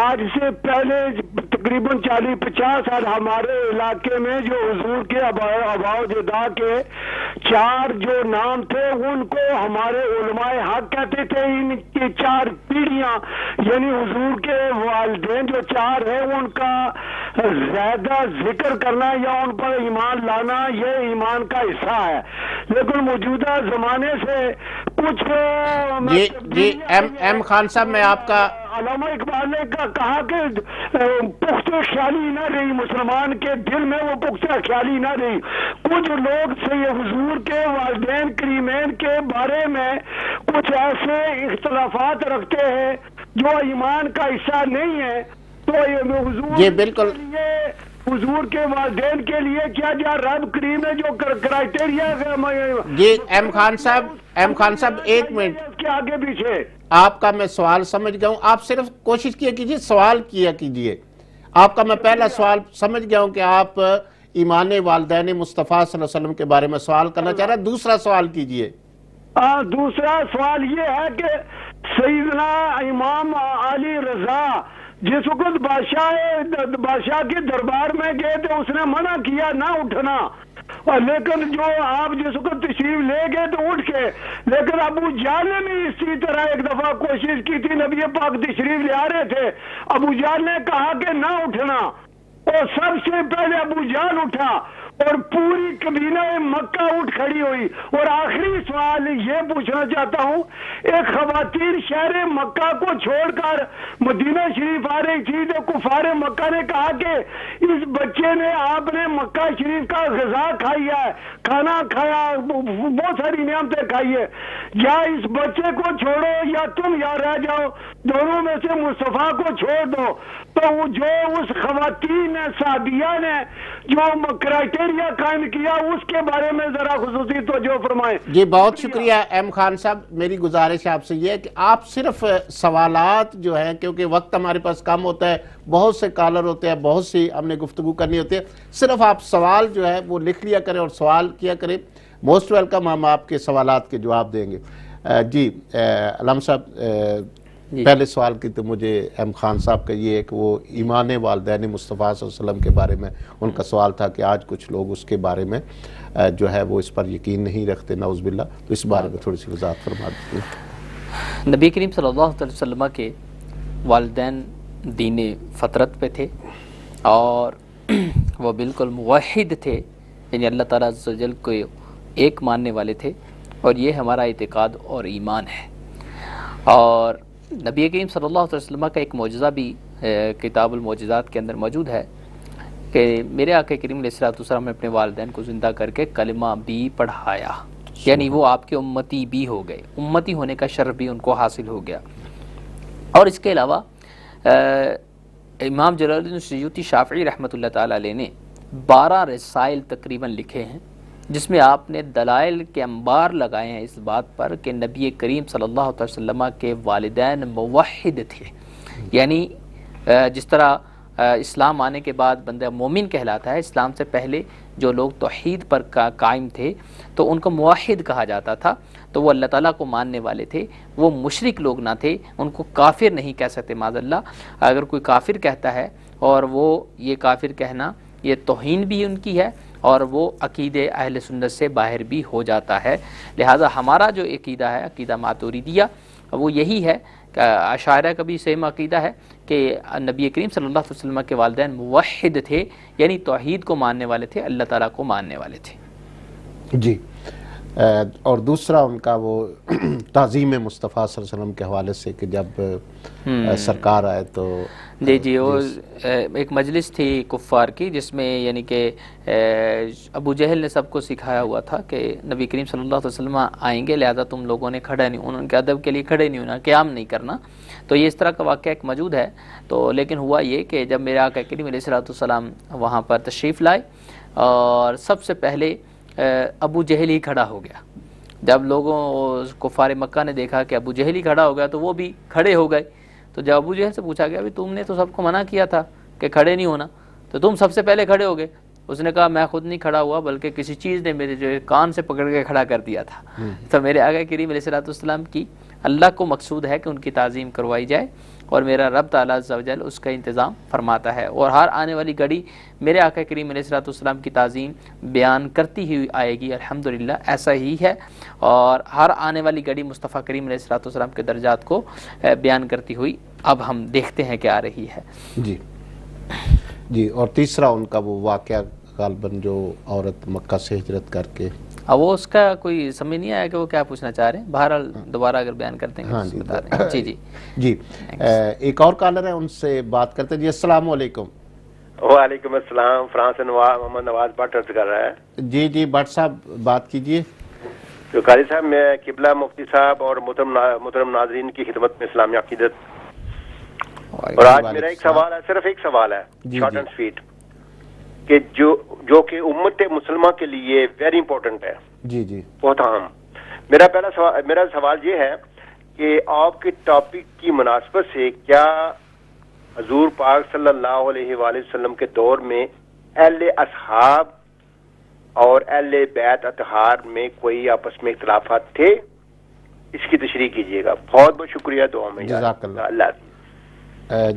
آج سے پہلے تقریباً 40-50 سال ہمارے علاقے میں جو حضور کے آباء جدہ کے 4 جو نام تھے ان کو ہمارے علماء حق کہتے تھے. ان کی 4 پیڑھیاں یعنی حضور کے والدین جو 4 ہیں ان کا زیادہ ذکر کرنا یا ان پر ایمان لانا یہ ایمان کا حصہ ہے. لیکن موجودہ زمانے سے کچھ جی ایم خان صاحب میں آپ کا علامہ اقبال نے کہا کہ پختہ خیالی نہ رہی مسلمان کے دل میں، وہ پختہ خیالی نہ رہی. کچھ لوگ سے حضور کے والدین کریمین کے بارے میں کچھ ایسے اختلافات رکھتے ہیں جو ایمان کا حصہ نہیں ہے. تو حضور جی بالکل حضور کے والدین کے لیے کیا جا رب کریم نے جو کرائٹیریا جی ایم خان صاحب ایک منٹ اس کے آگے پیچھے آپ کا میں سوال سمجھ گیا ہوں. آپ صرف کوشش کیا کیجئے سوال کیا کیجئے. آپ کا میں پہلا سوال سمجھ گیا ہوں کہ آپ ایمان والدین مصطفیٰ صلی اللہ علیہ وسلم کے بارے میں سوال کرنا چاہ رہے ہیں. دوسرا سوال کیجئے. دوسرا سوال یہ ہے کہ سیدنا امام علی رضا جس وقت بادشاہ کے دربار میں گئے تھے اس نے منع کیا نہ اٹھنا، اور لیکن جو آپ جس وقت تشریف لے گئے تو اٹھ کے، لیکن ابو جہل نے بھی اسی طرح ایک دفعہ کوشش کی تھی، نبی پاک تشریف لے آ رہے تھے، ابو جہل نے کہا کہ نہ اٹھنا، اور سب سے پہلے ابو جہل اٹھا اور پوری قبیلہ مکہ اٹھ کھڑی ہوئی. اور آخری سوال یہ پوچھنا چاہتا ہوں، ایک خواتین شہر مکہ کو چھوڑ کر مدینہ شریف آ رہی تھی تو کفار مکہ نے کہا کہ اس بچے نے آپ نے مکہ شریف کا غذا کھائی ہے، کھانا کھایا، بہت ساری نعمتیں کھائی ہے، یا اس بچے کو چھوڑو یا تم یا رہ جاؤ، دونوں میں سے مصطفیٰ کو چھوڑ دو. تو جو اس خواتین صحابیہ نے جو کرائٹیریا قائم کیا اس کے بارے میں ذرا خصوصی توجہ فرمائیں. جی بہت شکریہ ایم خان صاحب. میری گزارش آپ سے یہ ہے کہ آپ صرف سوالات جو ہیں، کیونکہ وقت ہمارے پاس کم ہوتا ہے، بہت سے کالر ہوتے ہیں، بہت سی ہم نے گفتگو کرنی ہوتی ہے، صرف آپ سوال جو ہے وہ لکھ لیا کریں اور سوال کیا کریں. موسٹ ویلکم، ہم آپ کے سوالات کے جواب دیں گے. جی علامہ صاحب پہلے سوال کی تو مجھے ایم خان صاحب کا یہ ہے کہ وہ ایمان والدین مصطفیٰ صلی اللہ علیہ وسلم کے بارے میں ان کا سوال تھا کہ آج کچھ لوگ اس کے بارے میں جو ہے وہ اس پر یقین نہیں رکھتے، نعوذ باللہ. تو اس بارے میں تھوڑی سی وضاحت فرما دیتے ہیں. نبی کریم صلی اللہ علیہ وسلم کے والدین دین فطرت پہ تھے اور وہ بالکل موحد تھے، یعنی اللہ تعالیٰ عز و جل کو ایک ماننے والے تھے، اور یہ ہمارا اعتقاد اور ایمان ہے. اور نبی کریم صلی اللہ علیہ وسلم کا ایک معجزہ بھی کتاب المعجزات کے اندر موجود ہے کہ میرے آقا کریم علیہ الصلوۃ والسلام نے اپنے والدین کو زندہ کر کے کلمہ بھی پڑھایا، یعنی وہ آپ کے امتی بھی ہو گئے، امتی ہونے کا شرف بھی ان کو حاصل ہو گیا. اور اس کے علاوہ امام جلال الدین سیوطی شافعی رحمۃ اللہ تعالیٰ علیہ نے 12 رسائل تقریباً لکھے ہیں جس میں آپ نے دلائل کے انبار لگائے ہیں اس بات پر کہ نبی کریم صلی اللہ علیہ وسلم کے والدین موحد تھے. یعنی جس طرح اسلام آنے کے بعد بندہ مومن کہلاتا ہے، اسلام سے پہلے جو لوگ توحید پر قائم تھے تو ان کو موحد کہا جاتا تھا، تو وہ اللہ تعالیٰ کو ماننے والے تھے، وہ مشرک لوگ نہ تھے، ان کو کافر نہیں کہہ سکتے معاذ اللہ. اگر کوئی کافر کہتا ہے اور وہ یہ کافر کہنا یہ توہین بھی ان کی ہے اور وہ عقیدہ اہل سنت سے باہر بھی ہو جاتا ہے. لہٰذا ہمارا جو عقیدہ ہے عقیدہ ماتوریدیہ وہ یہی ہے کہ اشاعرہ کا بھی سیم عقیدہ ہے کہ نبی کریم صلی اللہ علیہ وسلم کے والدین موحد تھے، یعنی توحید کو ماننے والے تھے، اللہ تعالیٰ کو ماننے والے تھے. جی اور دوسرا ان کا وہ تعظیم مصطفیٰ صلی اللہ علیہ وسلم کے حوالے سے کہ جب سرکار آئے تو جی وہ ایک مجلس تھی کفار کی جس میں یعنی کہ ابو جہل نے سب کو سکھایا ہوا تھا کہ نبی کریم صلی اللہ علیہ وسلم آئیں گے، لہذا تم لوگوں نے کھڑا نہیں، ان کے ادب کے لیے کھڑے نہیں ہونا، قیام نہیں کرنا. تو یہ اس طرح کا واقعہ ایک موجود ہے. تو لیکن ہوا یہ کہ جب میرے آقا کریم علیہ الصلوۃ والسلام وہاں پر تشریف لائے اور سب سے پہلے ابو جہل ہی کھڑا ہو گیا. جب لوگوں کفار مکہ نے دیکھا کہ ابو جہل ہی کھڑا ہو گیا تو وہ بھی کھڑے ہو گئے. تو جب ابو جہل سے پوچھا گیا تم نے تو سب کو منع کیا تھا کہ کھڑے نہیں ہونا، تو تم سب سے پہلے کھڑے ہو گئے. اس نے کہا میں خود نہیں کھڑا ہوا بلکہ کسی چیز نے میرے جو کان سے پکڑ کے کھڑا کر دیا تھا۔ تو میرے آقا کریم علیہ الصلوۃ والسلام کی اللہ کو مقصود ہے کہ ان کی تعظیم کروائی جائے، اور میرا رب تعالیٰ عز و جل اس کا انتظام فرماتا ہے، اور ہر آنے والی گھڑی میرے آقا کریم علیہ الصلوۃ والسلام کی تعظیم بیان کرتی ہوئی آئے گی، الحمدللہ ایسا ہی ہے، اور ہر آنے والی گھڑی مصطفیٰ کریم علیہ الصلوۃ والسلام کے درجات کو بیان کرتی ہوئی اب ہم دیکھتے ہیں کہ آ رہی ہے۔ جی اور تیسرا ان کا وہ واقعہ غالباً جو عورت مکہ سے ہجرت کر کے، اب وہ اس کا کوئی سمجھ نہیں آیا کہ وہ کیا پوچھنا چاہ رہے ہیں، بہرحال دوبارہ اگر بیان کرتے ہیں تو بتا دیں۔ جی ایک اور کالر ہے، ان سے بات کرتے ہیں۔ جی السلام علیکم۔ وعلیکم السلام، فرانس سے محمد نواز بٹ عرض کر رہا ہے۔ جی بٹ صاحب بات کیجئے۔ تو قاری صاحب، میں قبلہ مفتی صاحب اور محترم ناظرین کی خدمت میں اسلامی عقیدت، اور آج میرا ایک سوال ہے، صرف ایک سوال ہے، شارٹ اینڈ سویٹ، کہ جو کہ امت مسلمہ کے لیے ویری امپورٹنٹ ہے، بہت اہم۔ میرا سوال یہ ہے کہ آپ کے ٹاپک کی مناسبت سے کیا حضور پاک صلی اللہ علیہ وآلہ وسلم کے دور میں اہل اصحاب اور اہل بیت اطہار میں کوئی آپس میں اختلافات تھے؟ اس کی تشریح کیجیے گا، بہت بہت شکریہ، دعا میں جزاک اللہ۔ اللہ حافظ۔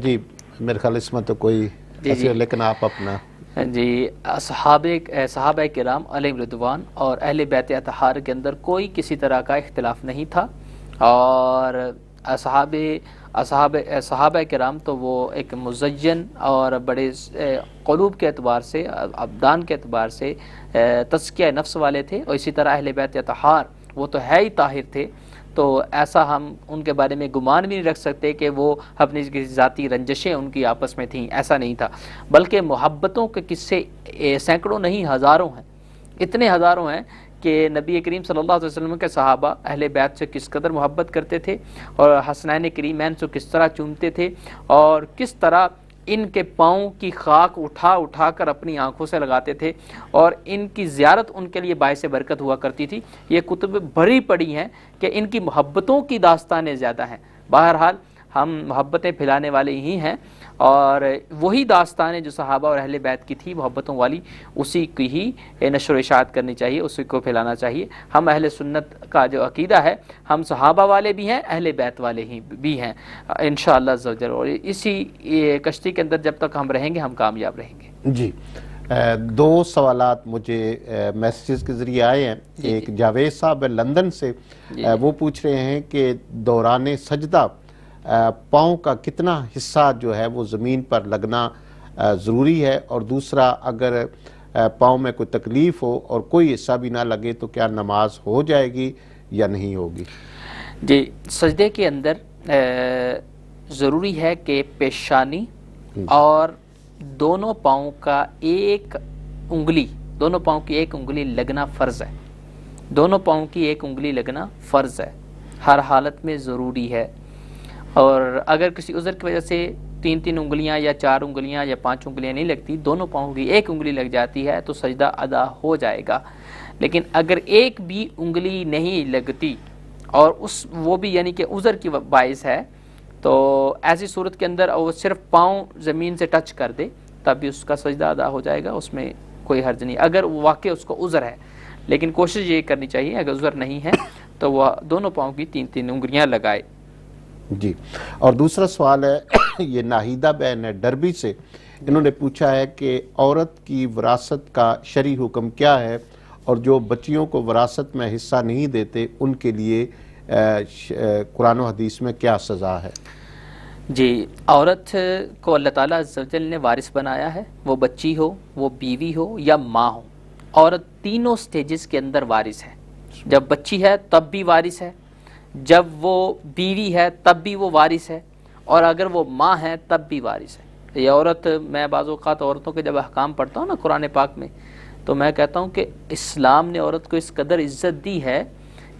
جی میرے خیال اس میں تو کوئی لیکن آپ اپنا جی صحابہ کرام علیہم رضوان اور اہل بیت اطہار کے اندر کوئی کسی طرح کا اختلاف نہیں تھا، اور صحابہ کرام تو وہ ایک مزین اور بڑے قلوب کے اعتبار سے، ابدان کے اعتبار سے تزکیہ نفس والے تھے، اور اسی طرح اہل بیت اطہار وہ تو ہے ہی طاہر تھے، تو ایسا ہم ان کے بارے میں گمان بھی نہیں رکھ سکتے کہ وہ اپنی ذاتی رنجشیں ان کی آپس میں تھیں، ایسا نہیں تھا، بلکہ محبتوں کے قصے سینکڑوں نہیں ہزاروں ہیں، اتنے ہزاروں ہیں کہ نبی کریم صلی اللہ علیہ وسلم کے صحابہ اہل بیت سے کس قدر محبت کرتے تھے، اور حسنین کریمین سے کس طرح چومتے تھے، اور کس طرح ان کے پاؤں کی خاک اٹھا کر اپنی آنکھوں سے لگاتے تھے، اور ان کی زیارت ان کے لیے باعث برکت ہوا کرتی تھی۔ یہ کتب بھری پڑی ہیں کہ ان کی محبتوں کی داستانیں زیادہ ہیں۔ بہرحال ہم محبتیں پھیلانے والے ہی ہیں، اور وہی داستانیں جو صحابہ اور اہل بیت کی تھی محبتوں والی، اسی کی ہی نشر و اشاعت کرنی چاہیے، اسی کو پھیلانا چاہیے۔ ہم اہل سنت کا جو عقیدہ ہے، ہم صحابہ والے بھی ہیں، اہل بیت والے ہی بھی ہیں انشاءاللہ عز و جل، اور اسی کشتی کے اندر جب تک ہم رہیں گے ہم کامیاب رہیں گے۔ جی دو سوالات مجھے میسیجز کے ذریعے آئے ہیں۔ ایک جاوید صاحب ہے لندن سے، وہ پوچھ رہے ہیں کہ دوران سجدہ پاؤں کا کتنا حصہ جو ہے وہ زمین پر لگنا ضروری ہے، اور دوسرا اگر پاؤں میں کوئی تکلیف ہو اور کوئی حصہ بھی نہ لگے تو کیا نماز ہو جائے گی یا نہیں ہوگی؟ جی سجدے کے اندر ضروری ہے کہ پیشانی اور دونوں پاؤں کا ایک انگلی لگنا فرض ہے، دونوں پاؤں کی ایک انگلی لگنا فرض ہے، ہر حالت میں ضروری ہے، اور اگر کسی عذر کی وجہ سے 3 انگلیاں یا 4 انگلیاں یا 5 انگلیاں نہیں لگتی، دونوں پاؤں کی ایک انگلی لگ جاتی ہے تو سجدہ ادا ہو جائے گا۔ لیکن اگر ایک بھی انگلی نہیں لگتی اور وہ بھی یعنی کہ عذر کی باعث ہے، تو ایسی صورت کے اندر وہ صرف پاؤں زمین سے ٹچ کر دے تب بھی اس کا سجدہ ادا ہو جائے گا، اس میں کوئی حرج نہیں اگر واقع اس کو عذر ہے۔ لیکن کوشش یہ کرنی چاہیے اگر عذر نہیں ہے تو وہ دونوں پاؤں کی 3 انگلیاں لگائے۔ جی اور دوسرا سوال ہے یہ ناہیدہ بہن ہے ڈربی سے، انہوں نے پوچھا ہے کہ عورت کی وراثت کا شرعی حکم کیا ہے، اور جو بچیوں کو وراثت میں حصہ نہیں دیتے ان کے لیے قرآن و حدیث میں کیا سزا ہے؟ جی عورت کو اللہ تعالیٰ عز و جل نے وارث بنایا ہے، وہ بچی ہو، وہ بیوی ہو یا ماں ہو، عورت تینوں سٹیجز کے اندر وارث ہے۔ جب بچی ہے تب بھی وارث ہے، جب وہ بیوی ہے تب بھی وہ وارث ہے، اور اگر وہ ماں ہے تب بھی وارث ہے۔ یہ عورت، میں بعض اوقات عورتوں کے جب احکام پڑھتا ہوں نا قرآن پاک میں، تو میں کہتا ہوں کہ اسلام نے عورت کو اس قدر عزت دی ہے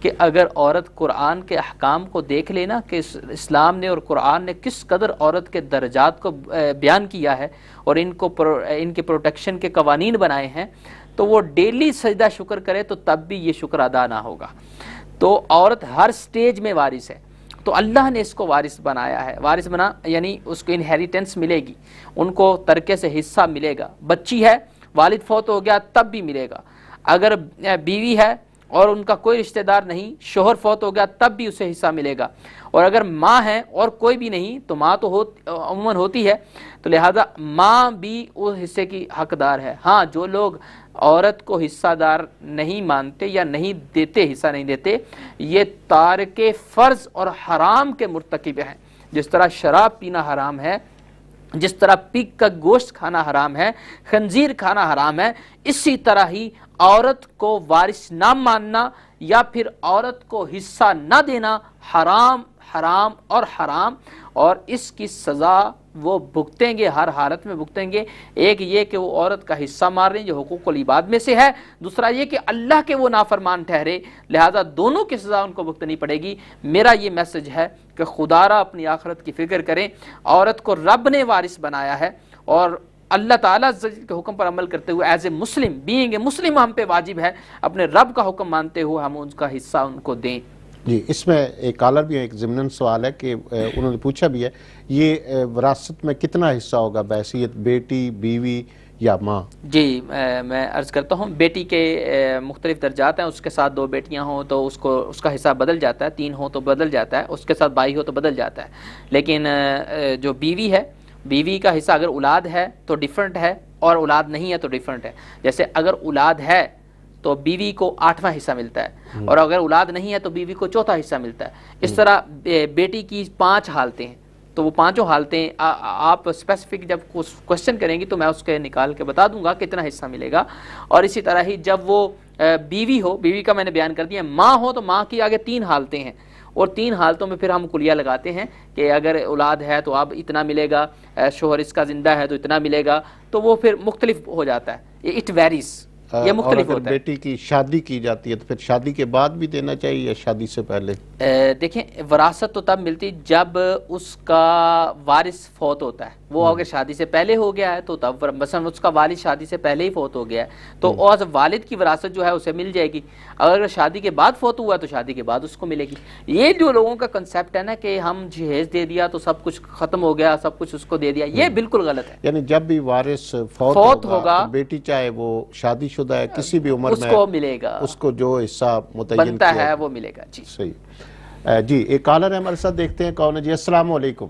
کہ اگر عورت قرآن کے احکام کو دیکھ لینا کہ اسلام نے اور قرآن نے کس قدر عورت کے درجات کو بیان کیا ہے اور ان کے پروٹیکشن کے قوانین بنائے ہیں، تو وہ ڈیلی سجدہ شکر کرے تو تب بھی یہ شکر ادا نہ ہوگا۔ تو عورت ہر سٹیج میں وارث ہے، تو اللہ نے اس کو وارث بنایا ہے۔ وارث بنا یعنی اس کو انہیریٹنس ملے گی، ان کو ترکے سے حصہ ملے گا۔ بچی ہے والد فوت ہو گیا تب بھی ملے گا، اگر بیوی ہے اور ان کا کوئی رشتہ دار نہیں، شوہر فوت ہو گیا تب بھی اسے حصہ ملے گا، اور اگر ماں ہے اور کوئی بھی نہیں تو ماں تو عموماً ہوتی ہے، تو لہذا ماں بھی اس حصے کی حقدار ہے۔ ہاں جو لوگ عورت کو حصہ دار نہیں مانتے یا نہیں دیتے، حصہ نہیں دیتے، یہ تارک فرض اور حرام کے مرتکب ہیں۔ جس طرح شراب پینا حرام ہے، جس طرح پگ کا گوشت کھانا حرام ہے، خنزیر کھانا حرام ہے، اسی طرح ہی عورت کو وارث نہ ماننا یا پھر عورت کو حصہ نہ دینا حرام حرام اور حرام، اور اس کی سزا وہ بھگتیں گے، ہر حالت میں بھگتیں گے۔ ایک یہ کہ وہ عورت کا حصہ مار رہے ہیں جو حقوق العباد میں سے ہے، دوسرا یہ کہ اللہ کے وہ نافرمان ٹھہرے، لہذا دونوں کی سزا ان کو بھگتنی پڑے گی۔ میرا یہ میسج ہے کہ خدا را اپنی آخرت کی فکر کریں، عورت کو رب نے وارث بنایا ہے، اور اللہ تعالیٰ کے حکم پر عمل کرتے ہوئے as a Muslim being a مسلم ہم پہ واجب ہے اپنے رب کا حکم مانتے ہوئے ہم ان کا حصہ ان کو دیں۔ جی، اس میں ایک کالر بھی ایک ضمناً سوال ہے کہ انہوں نے پوچھا بھی ہے، یہ وراثت میں کتنا حصہ ہوگا بحیثیت بیٹی، بیوی یا ماں؟ جی میں عرض کرتا ہوں، بیٹی کے مختلف درجات ہیں، اس کے ساتھ 2 بیٹیاں ہوں تو اس کا حصہ بدل جاتا ہے، 3 ہوں تو بدل جاتا ہے، اس کے ساتھ بھائی ہو تو بدل جاتا ہے، لیکن جو بیوی ہے، بیوی کا حصہ اگر اولاد ہے تو ڈیفرنٹ ہے، اور اولاد نہیں ہے تو ڈیفرنٹ ہے۔ جیسے اگر اولاد ہے تو بیوی کو 8واں حصہ ملتا ہے، اور اگر اولاد نہیں ہے تو بیوی کو 4تھا حصہ ملتا ہے۔ اس طرح بیٹی کی 5 حالتیں ہیں، تو وہ 5 حالتیں آپ اسپیسیفک جب کوشچن کریں گی تو میں اس کے نکال کے بتا دوں گا کتنا حصہ ملے گا۔ اور اسی طرح ہی جب وہ بیوی ہو، بیوی کا میں نے بیان کر دیا، ماں ہو تو ماں کی آگے 3 حالتیں ہیں، اور 3 حالتوں میں پھر ہم کلیہ لگاتے ہیں کہ اگر اولاد ہے تو اب اتنا ملے گا، شوہر اس کا زندہ ہے تو اتنا ملے گا، تو وہ پھر مختلف ہو جاتا ہے، اٹ ویریز، یہ مختلف ہوتا ہے۔ بیٹی کی شادی کی جاتی ہے تو پھر شادی کے بعد بھی دینا چاہیے یا شادی سے پہلے؟ دیکھیں وراثت تو تب ملتی جب اس کا وارث فوت ہوتا ہے، وہ اگر شادی سے پہلے ہو گیا ہے تو تب، مثلا اس کا والد شادی سے پہلے ہی فوت ہو گیا ہے تو اور والد کی وراثت جو ہے اسے مل جائے گی، اگر شادی کے بعد فوت ہوا تو شادی کے بعد اس کو ملے گی۔ یہ جو لوگوں کا کنسیپٹ ہے نا کہ ہم جہیز دے دیا تو سب کچھ ختم ہو گیا، سب کچھ اس کو دے دیا، یہ بالکل غلط ہے۔ یعنی جب بھی وارث فوت ہوگا تو بیٹی چاہے وہ شادی شدہ ہے کسی بھی عمر میں، اس کو ملے گا، اس کو جو حصہ متعین بنتا ہے وہ ملے گا۔ جی صحیح۔ جی ایک کالر ہے ہمارے ساتھ، دیکھتے ہیں کون ہے۔ جی السلام علیکم۔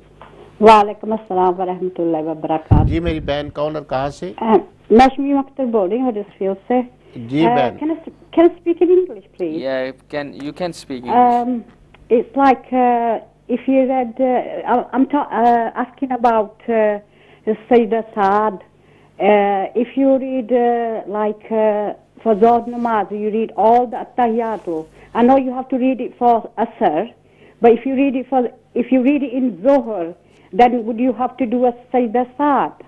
وعلیکم السلام ورحمۃ اللہ وبرکاتہ۔ جی میری بہن کون اور کہاں سے؟ میں شمیم اختر بول رہی ہوں ہڈرسفیلڈ سے۔ جی بہن، Can I speak in English, please? Yeah, you can speak English. It's like if you read, I'm asking about Sayyidah Saad. If you read like for Zohar Namaz, you read all the Attahiyatu. I know you have to read it for Asr, but if you read it in Zohar, then would you have to do a Sayyidah Saad?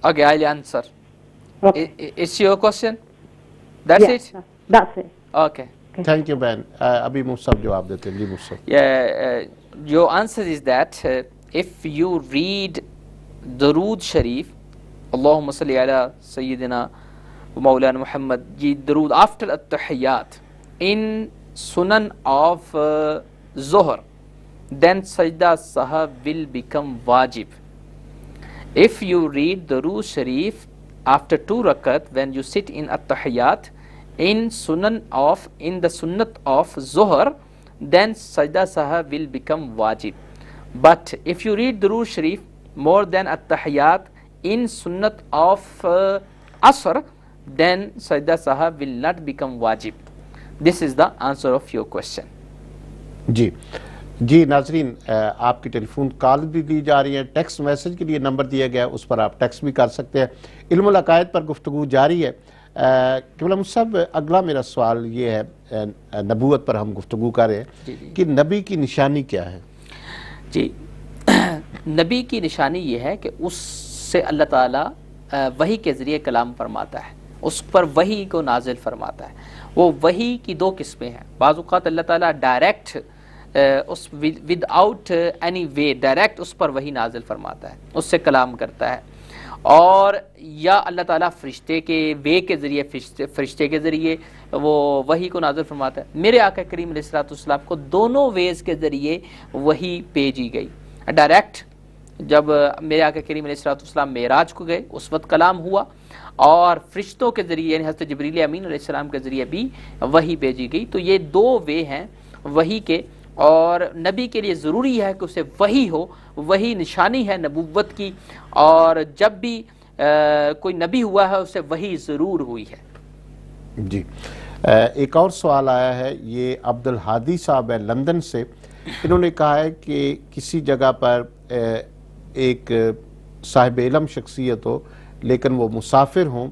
Okay, I'll answer. Okay. It's your question? That's Yes, it? that's it. Okay. Thank you بہن۔ ابھی مصعب جواب دیتے ہیں۔ جی Musab. Your answer is that if you read Darood Sharif, Allahumma salli ala Sayyidina wa Maulana Muhammad, ye Darood after at-Tahiyyat in Sunan of Zohar, then Sajda Sahab will become wajib. If you read Darood Sharif after 2 rakat when you sit in at-Tahiyyat in the Sunnat of Zohar, then Sajda Sahab will become wajib. But if you read Darood Sharif more than at-Tahiyyat in Sunnat of Asr, then Sajda Sahab will not become wajib. This is the answer of your question. جی ناظرین، آپ کی ٹیلی phone call بھی دی جا رہی ہے، text message کے لیے number دیا گیا ہے، اس پر آپ ٹیکسٹ بھی کر سکتے ہیں۔ علم العقائد پر گفتگو جاری ہے۔ قبلہ مصعب، اگلا میرا سوال یہ ہے، نبوت پر ہم گفتگو کر رہے ہیں کہ نبی کی نشانی کیا ہے؟ جی نبی کی نشانی یہ ہے کہ اس سے اللہ تعالیٰ وحی کے ذریعے کلام فرماتا ہے، اس پر وحی کو نازل فرماتا ہے۔ وہ وحی کی 2 قسمیں ہیں، بعض اوقات اللہ تعالیٰ ڈائریکٹ اس without any way direct اس پر وحی نازل فرماتا ہے، اس سے کلام کرتا ہے، اور یا اللہ تعالیٰ فرشتے کے وے کے ذریعے، فرشتے کے ذریعے وہ وحی کو نازل فرماتا ہے۔ میرے آقا کریم علیہ الصلوۃ والسلام کو دونوں ویز کے ذریعے وحی بھیجی گئی، ڈائریکٹ جب میرے آقا کریم علیہ الصلوۃ والسلام معراج کو گئے اس وقت کلام ہوا، اور فرشتوں کے ذریعے یعنی حضرت جبریل امین علیہ السلام کے ذریعے بھی وحی بھیجی گئی. تو یہ دو وے ہیں وحی کے، اور نبی کے لیے ضروری ہے کہ اسے وحی ہو. وحی نشانی ہے نبوت کی، اور جب بھی کوئی نبی ہوا ہے اسے وحی ضرور ہوئی ہے. جی ایک اور سوال آیا ہے، یہ عبد الحادی صاحب ہے لندن سے. انہوں نے کہا ہے کہ کسی جگہ پر ایک صاحب علم شخصیت ہو لیکن وہ مسافر ہوں،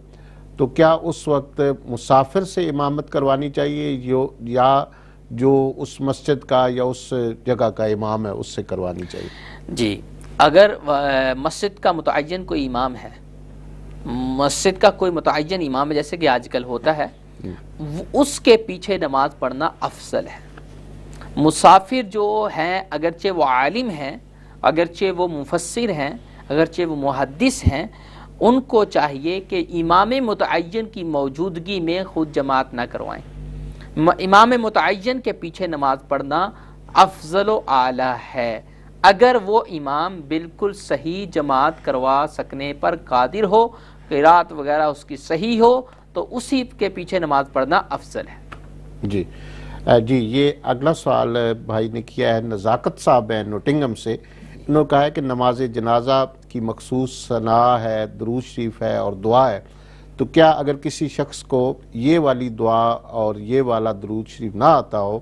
تو کیا اس وقت مسافر سے امامت کروانی چاہیے یا جو اس مسجد کا یا اس جگہ کا امام ہے اس سے کروانی چاہیے؟ جی اگر مسجد کا متعین کوئی امام ہے، مسجد کا کوئی متعین امام ہے جیسے کہ آج کل ہوتا ہے، اس کے پیچھے نماز پڑھنا افضل ہے. مسافر جو ہیں اگرچہ وہ عالم ہیں، اگرچہ وہ مفسر ہیں، اگرچہ وہ محدث ہیں، ان کو چاہیے کہ امام متعین کی موجودگی میں خود جماعت نہ کروائیں. امام متعین کے پیچھے نماز پڑھنا افضل و اعلیٰ ہے. اگر وہ امام بالکل صحیح جماعت کروا سکنے پر قادر ہو، قرات وغیرہ اس کی صحیح ہو، تو اسی کے پیچھے نماز پڑھنا افضل ہے. جی یہ اگلا سوال بھائی نے کیا ہے، نزاکت صاحب ہیں نوٹنگم سے. انہوں نے کہا ہے کہ نماز جنازہ کی مخصوص ثنا ہے، درود شریف ہے اور دعا ہے، تو کیا اگر کسی شخص کو یہ والی دعا اور یہ والا درود شریف نہ آتا ہو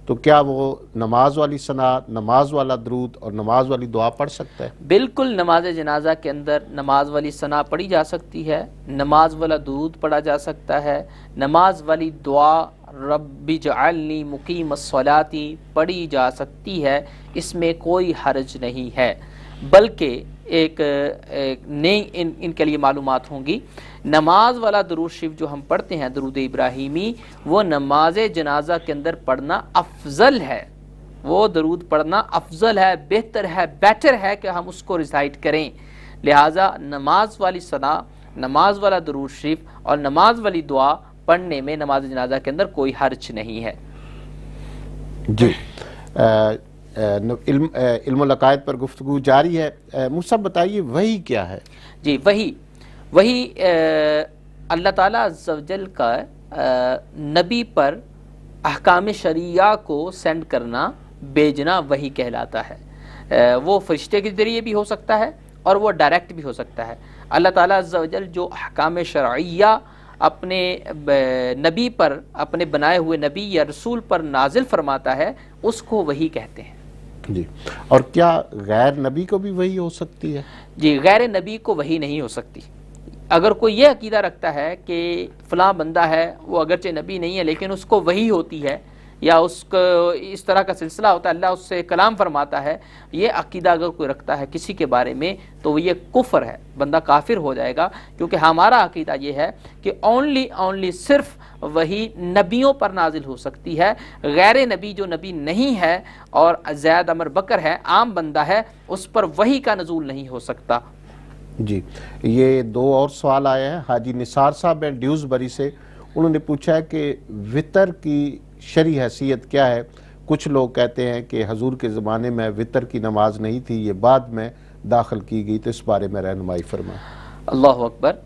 تو کیا وہ نماز والی ثنا، نماز والا درود اور نماز والی دعا پڑھ سکتا ہے؟ بالکل نماز جنازہ کے اندر نماز والی ثنا پڑھی جا سکتی ہے، نماز والا درود پڑھا جا سکتا ہے، نماز والی دعا رب اجعلنی مقیم الصلاۃ پڑھی جا سکتی ہے. اس میں کوئی حرج نہیں ہے. بلکہ ایک نئی ان کے لیے معلومات ہوں گی، نماز والا درود شریف جو ہم پڑھتے ہیں درود ابراہیمی، وہ نماز جنازہ کے اندر پڑھنا افضل ہے. وہ درود پڑھنا افضل ہے، بہتر ہے، بیٹر ہے کہ ہم اس کو ریسائٹ کریں. لہٰذا نماز والی ثنا، نماز والا درود شریف اور نماز والی دعا پڑھنے میں نماز جنازہ کے اندر کوئی حرج نہیں ہے. جی علم العقائد پر گفتگو جاری ہے. موسیٰ بتائیے وحی کیا ہے؟ جی وحی اللہ تعالیٰ عز و جل کا نبی پر احکام شریعہ کو سینڈ کرنا، بھیجنا وحی کہلاتا ہے. وہ فرشتے کے ذریعے بھی ہو سکتا ہے اور وہ ڈائریکٹ بھی ہو سکتا ہے. اللہ تعالیٰ عز و جل جو احکام شرعیہ اپنے نبی پر، اپنے بنائے ہوئے نبی یا رسول پر نازل فرماتا ہے، اس کو وحی کہتے ہیں. جی اور کیا غیر نبی کو بھی وحی ہو سکتی ہے؟ جی غیر نبی کو وحی نہیں ہو سکتی. اگر کوئی یہ عقیدہ رکھتا ہے کہ فلاں بندہ ہے وہ اگرچہ نبی نہیں ہے لیکن اس کو وحی ہوتی ہے یا اس کو اس طرح کا سلسلہ ہوتا ہے، اللہ اس سے کلام فرماتا ہے، یہ عقیدہ اگر کوئی رکھتا ہے کسی کے بارے میں تو وہ یہ کفر ہے، بندہ کافر ہو جائے گا. کیونکہ ہمارا عقیدہ یہ ہے کہ اونلی صرف وہی نبیوں پر نازل ہو سکتی ہے. غیر نبی جو نبی نہیں ہے اور زید عمر بکر ہے، عام بندہ ہے، اس پر وحی کا نزول نہیں ہو سکتا. جی یہ دو اور سوال آئے ہیں. حاجی نثار صاحب ہیں ڈیوزبری سے. انہوں نے پوچھا ہے کہ وطر کی شرعی حیثیت کیا ہے؟ کچھ لوگ کہتے ہیں کہ حضور کے زمانے میں وطر کی نماز نہیں تھی، یہ بعد میں داخل کی گئی، تو اس بارے میں رہنمائی فرمائیں. اللہ اکبر.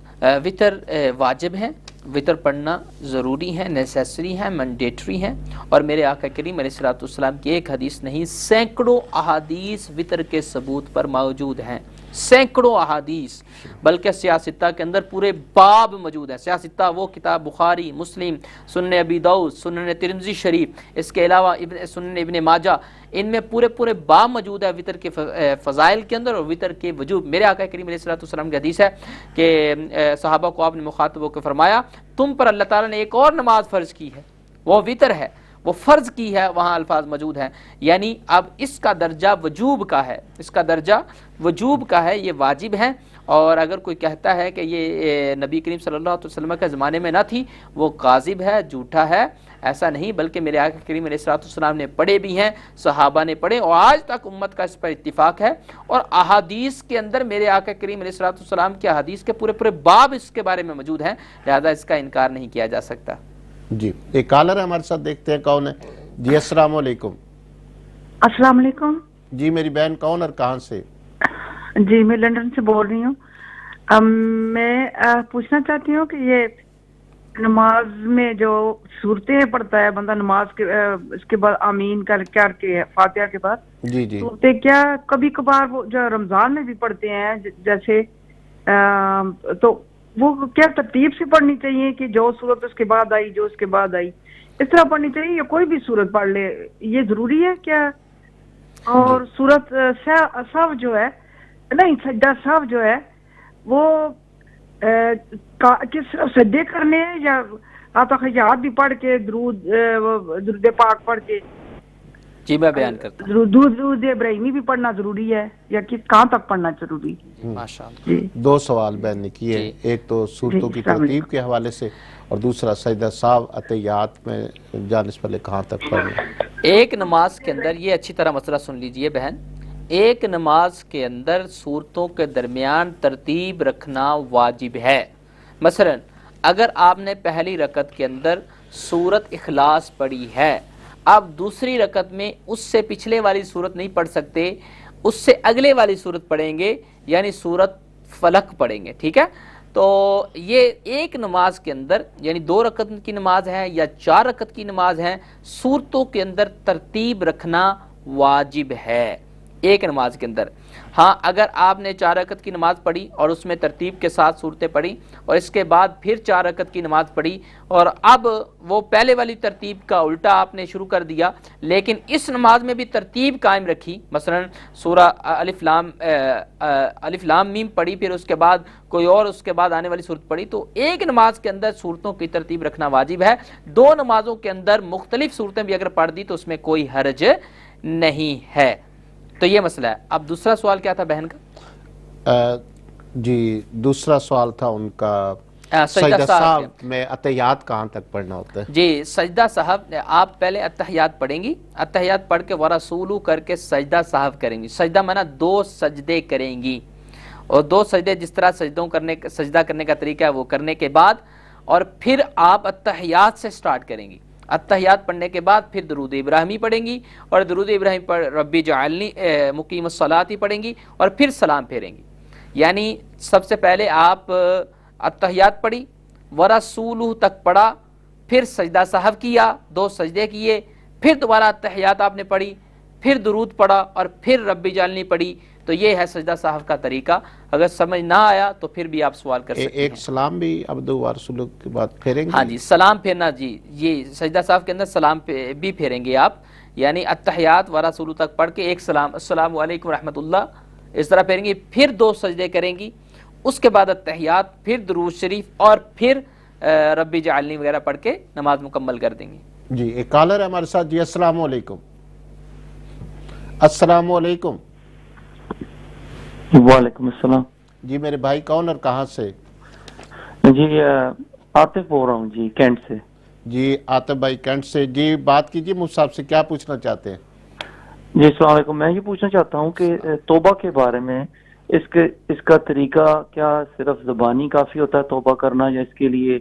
وطر واجب ہے، وطر پڑھنا ضروری ہے، نیسیسری ہے، مینڈیٹری ہے. اور میرے آقا کریم علیہ الصلوۃ والسلام کی ایک حدیث نہیں، سینکڑوں احادیث وطر کے ثبوت پر موجود ہیں، سینکڑوں احادیث. بلکہ سیاستہ کے اندر پورے باب موجود ہے. سیاستہ وہ کتاب بخاری، مسلم، سنن ابی داؤد، سنن ترمذی شریف، اس کے علاوہ سنن ابن ماجہ، ان میں پورے باب موجود ہے وطر کے فضائل کے اندر اور وطر کے وجوب. میرے آقا کریم علیہ الصلوۃ والسلام کی حدیث ہے کہ صحابہ کو آپ نے مخاطبوں کو فرمایا، تم پر اللہ تعالیٰ نے ایک اور نماز فرض کی ہے، وہ وطر ہے، وہ فرض کی ہے. وہاں الفاظ موجود ہیں. یعنی اب اس کا درجہ وجوب کا ہے، اس کا درجہ وجوب کا ہے، یہ واجب ہے. اور اگر کوئی کہتا ہے کہ یہ نبی کریم صلی اللہ علیہ وسلم کے زمانے میں نہ تھی، وہ کاذب ہے، جھوٹا ہے. ایسا نہیں، بلکہ میرے آقا کریم علیہ الصلوۃ والسلام نے پڑھے بھی ہیں، صحابہ نے پڑھے، اور آج تک امت کا اس پر اتفاق ہے. اور احادیث کے اندر میرے آقا کریم علیہ الصلوۃ والسلام کی احادیث کے پورے باب اس کے بارے میں موجود ہیں، لہذا اس کا انکار نہیں کیا جا سکتا. جی ایک کالر ہے ہمارے ساتھ، دیکھتے ہیں کون ہے. جی السلام علیکم. السلام علیکم. جی میری بہن کون اور کہاں سے؟ جی میں لندن سے بول رہی ہوں. میں پوچھنا چاہتی ہوں کہ یہ نماز میں جو صورتیں پڑھتا ہے بندہ نماز کے اس کے بعد آمین کر کے فاتحہ کے بعد جی جی صورتیں کیا کبھی کبھار وہ جو رمضان میں بھی پڑھتے ہیں جیسے تو وہ کیا ترتیب سے پڑھنی چاہیے کہ جو صورت اس کے بعد آئی جو اس کے بعد آئی اس طرح پڑھنی چاہیے یا کوئی بھی صورت پڑھ لے یہ ضروری ہے کیا؟ اور صورت سہو جو ہے نہیں سجدہ سہو جو ہے وہ کس سجدے کرنے ہیں یا تحیات بھی پڑھ کے درود پاک پڑھ کے جی میں بیان کرتا ہوں. درود ابراہیمی بھی پڑھنا ضروری ہے یا کہاں تک پڑھنا ضروری؟ ماشاءاللہ. جی 2 سوال بہن نے کیے. ایک تو صورتوں کی ترتیب کے حوالے سے اور دوسرا سجدہ سہو عطیات میں جانے سے پہلے کہاں تک پڑھنا. ایک نماز کے اندر یہ اچھی طرح مسئلہ سن لیجئے بہن. ایک نماز کے اندر صورتوں کے درمیان ترتیب رکھنا واجب ہے. مثلا اگر آپ نے پہلی رکعت کے اندر سورت اخلاص پڑھی ہے، اب دوسری رکعت میں اس سے پچھلے والی سورت نہیں پڑھ سکتے، اس سے اگلے والی سورت پڑھیں گے یعنی سورت فلق پڑھیں گے. ٹھیک ہے، تو یہ ایک نماز کے اندر یعنی 2 رکعت کی نماز ہے یا 4 رکعت کی نماز ہے، سورتوں کے اندر ترتیب رکھنا واجب ہے ایک نماز کے اندر. ہاں اگر آپ نے 4 رکعت کی نماز پڑھی اور اس میں ترتیب کے ساتھ صورتیں پڑھی اور اس کے بعد پھر 4 رکعت کی نماز پڑھی اور اب وہ پہلے والی ترتیب کا الٹا آپ نے شروع کر دیا لیکن اس نماز میں بھی ترتیب قائم رکھی، مثلا سورہ الف لام میم پڑھی پھر اس کے بعد کوئی اور اس کے بعد آنے والی صورت پڑھی، تو ایک نماز کے اندر صورتوں کی ترتیب رکھنا واجب ہے. 2 نمازوں کے اندر مختلف صورتیں بھی اگر پڑھ دی تو اس میں کوئی حرج نہیں ہے. تو یہ مسئلہ ہے. اب دوسرا سوال کیا تھا بہن کا؟ جی دوسرا سوال تھا ان کا سجدہ سہو میں عطیات کہاں تک پڑھنا ہوتا ہے. جی سجدہ سہو آپ پہلے اتحیات پڑھیں گی، اتحیات پڑھ کے ورسولو کر کے سجدہ سہو کریں گی. سجدہ مانا 2 سجدے کریں گی اور 2 سجدے جس طرح سجدہ کرنے کا طریقہ ہے وہ کرنے کے بعد اور پھر آپ اتحیات سے سٹارٹ کریں گی. اتحیات پڑھنے کے بعد پھر درود ابراہیمی پڑھیں گی اور درود ابراہیم پر ربی جعلنی مقیم الصلاۃ ہی پڑھیں گی اور پھر سلام پھیریں گی. یعنی سب سے پہلے آپ اتحیات پڑھی، ورسولہ تک پڑھا، پھر سجدہ سہو کیا، 2 سجدے کیے، پھر دوبارہ اتحیات آپ نے پڑھی، پھر درود پڑھا اور پھر ربی جعلنی پڑھی. تو یہ ہے سجدہ سہو کا طریقہ. اگر سمجھ نہ آیا تو پھر بھی آپ سوال کر سکتے ہیں. ایک سلام بھی عبد و رسول کے بعد پھیریں گے؟ ہاں جی سلام پھیرنا. جی یہ سجدہ سہو کے اندر سلام بھی پھیریں گے آپ، یعنی اتحیات ورسولہ تک پڑھ کے ایک سلام السلام علیکم رحمۃ اللہ اس طرح پھیریں گی، پھر 2 سجدے کریں گی، اس کے بعد اتحیات، پھر درود شریف اور پھر ربی جعلنی وغیرہ پڑھ کے نماز مکمل کر دیں گے. جی ایک کالر ہے ہمارے ساتھ. جی السلام علیکم. السلام علیکم. وعلیکم السلام. جی میرے بھائی کون اور کہاں سے؟ جی عاطف بول رہا ہوں جی کینٹ سے. جی عاطف بھائی کینٹ سے. جی بات کیجیے مجھ صاحب سے، کیا پوچھنا چاہتے ہیں؟ جی السلام علیکم. میں یہ پوچھنا چاہتا ہوں کہ توبہ کے بارے میں اس کا طریقہ کیا صرف زبانی کافی ہوتا ہے توبہ کرنا یا اس کے لیے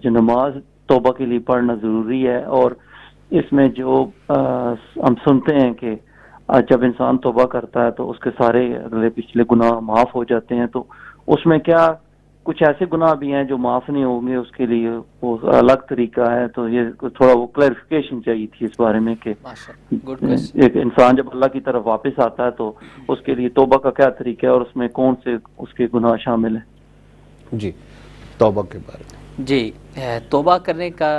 جو نماز توبہ کے لیے پڑھنا ضروری ہے؟ اور اس میں جو ہم سنتے ہیں کہ جب انسان توبہ کرتا ہے تو اس کے سارے اگلے پچھلے گناہ معاف ہو جاتے ہیں، تو اس میں کیا کچھ ایسے گناہ بھی ہیں جو معاف نہیں ہوں گے؟ اس کے لیے وہ الگ طریقہ ہے. تو یہ تھوڑا وہ کلیریفیکیشن چاہیے تھی اس بارے میں کہ ایک انسان جب اللہ کی طرف واپس آتا ہے تو اس کے لیے توبہ کا کیا طریقہ ہے اور اس میں کون سے اس کے گناہ شامل ہیں؟ جی توبہ کے بارے میں. جی توبہ کرنے کا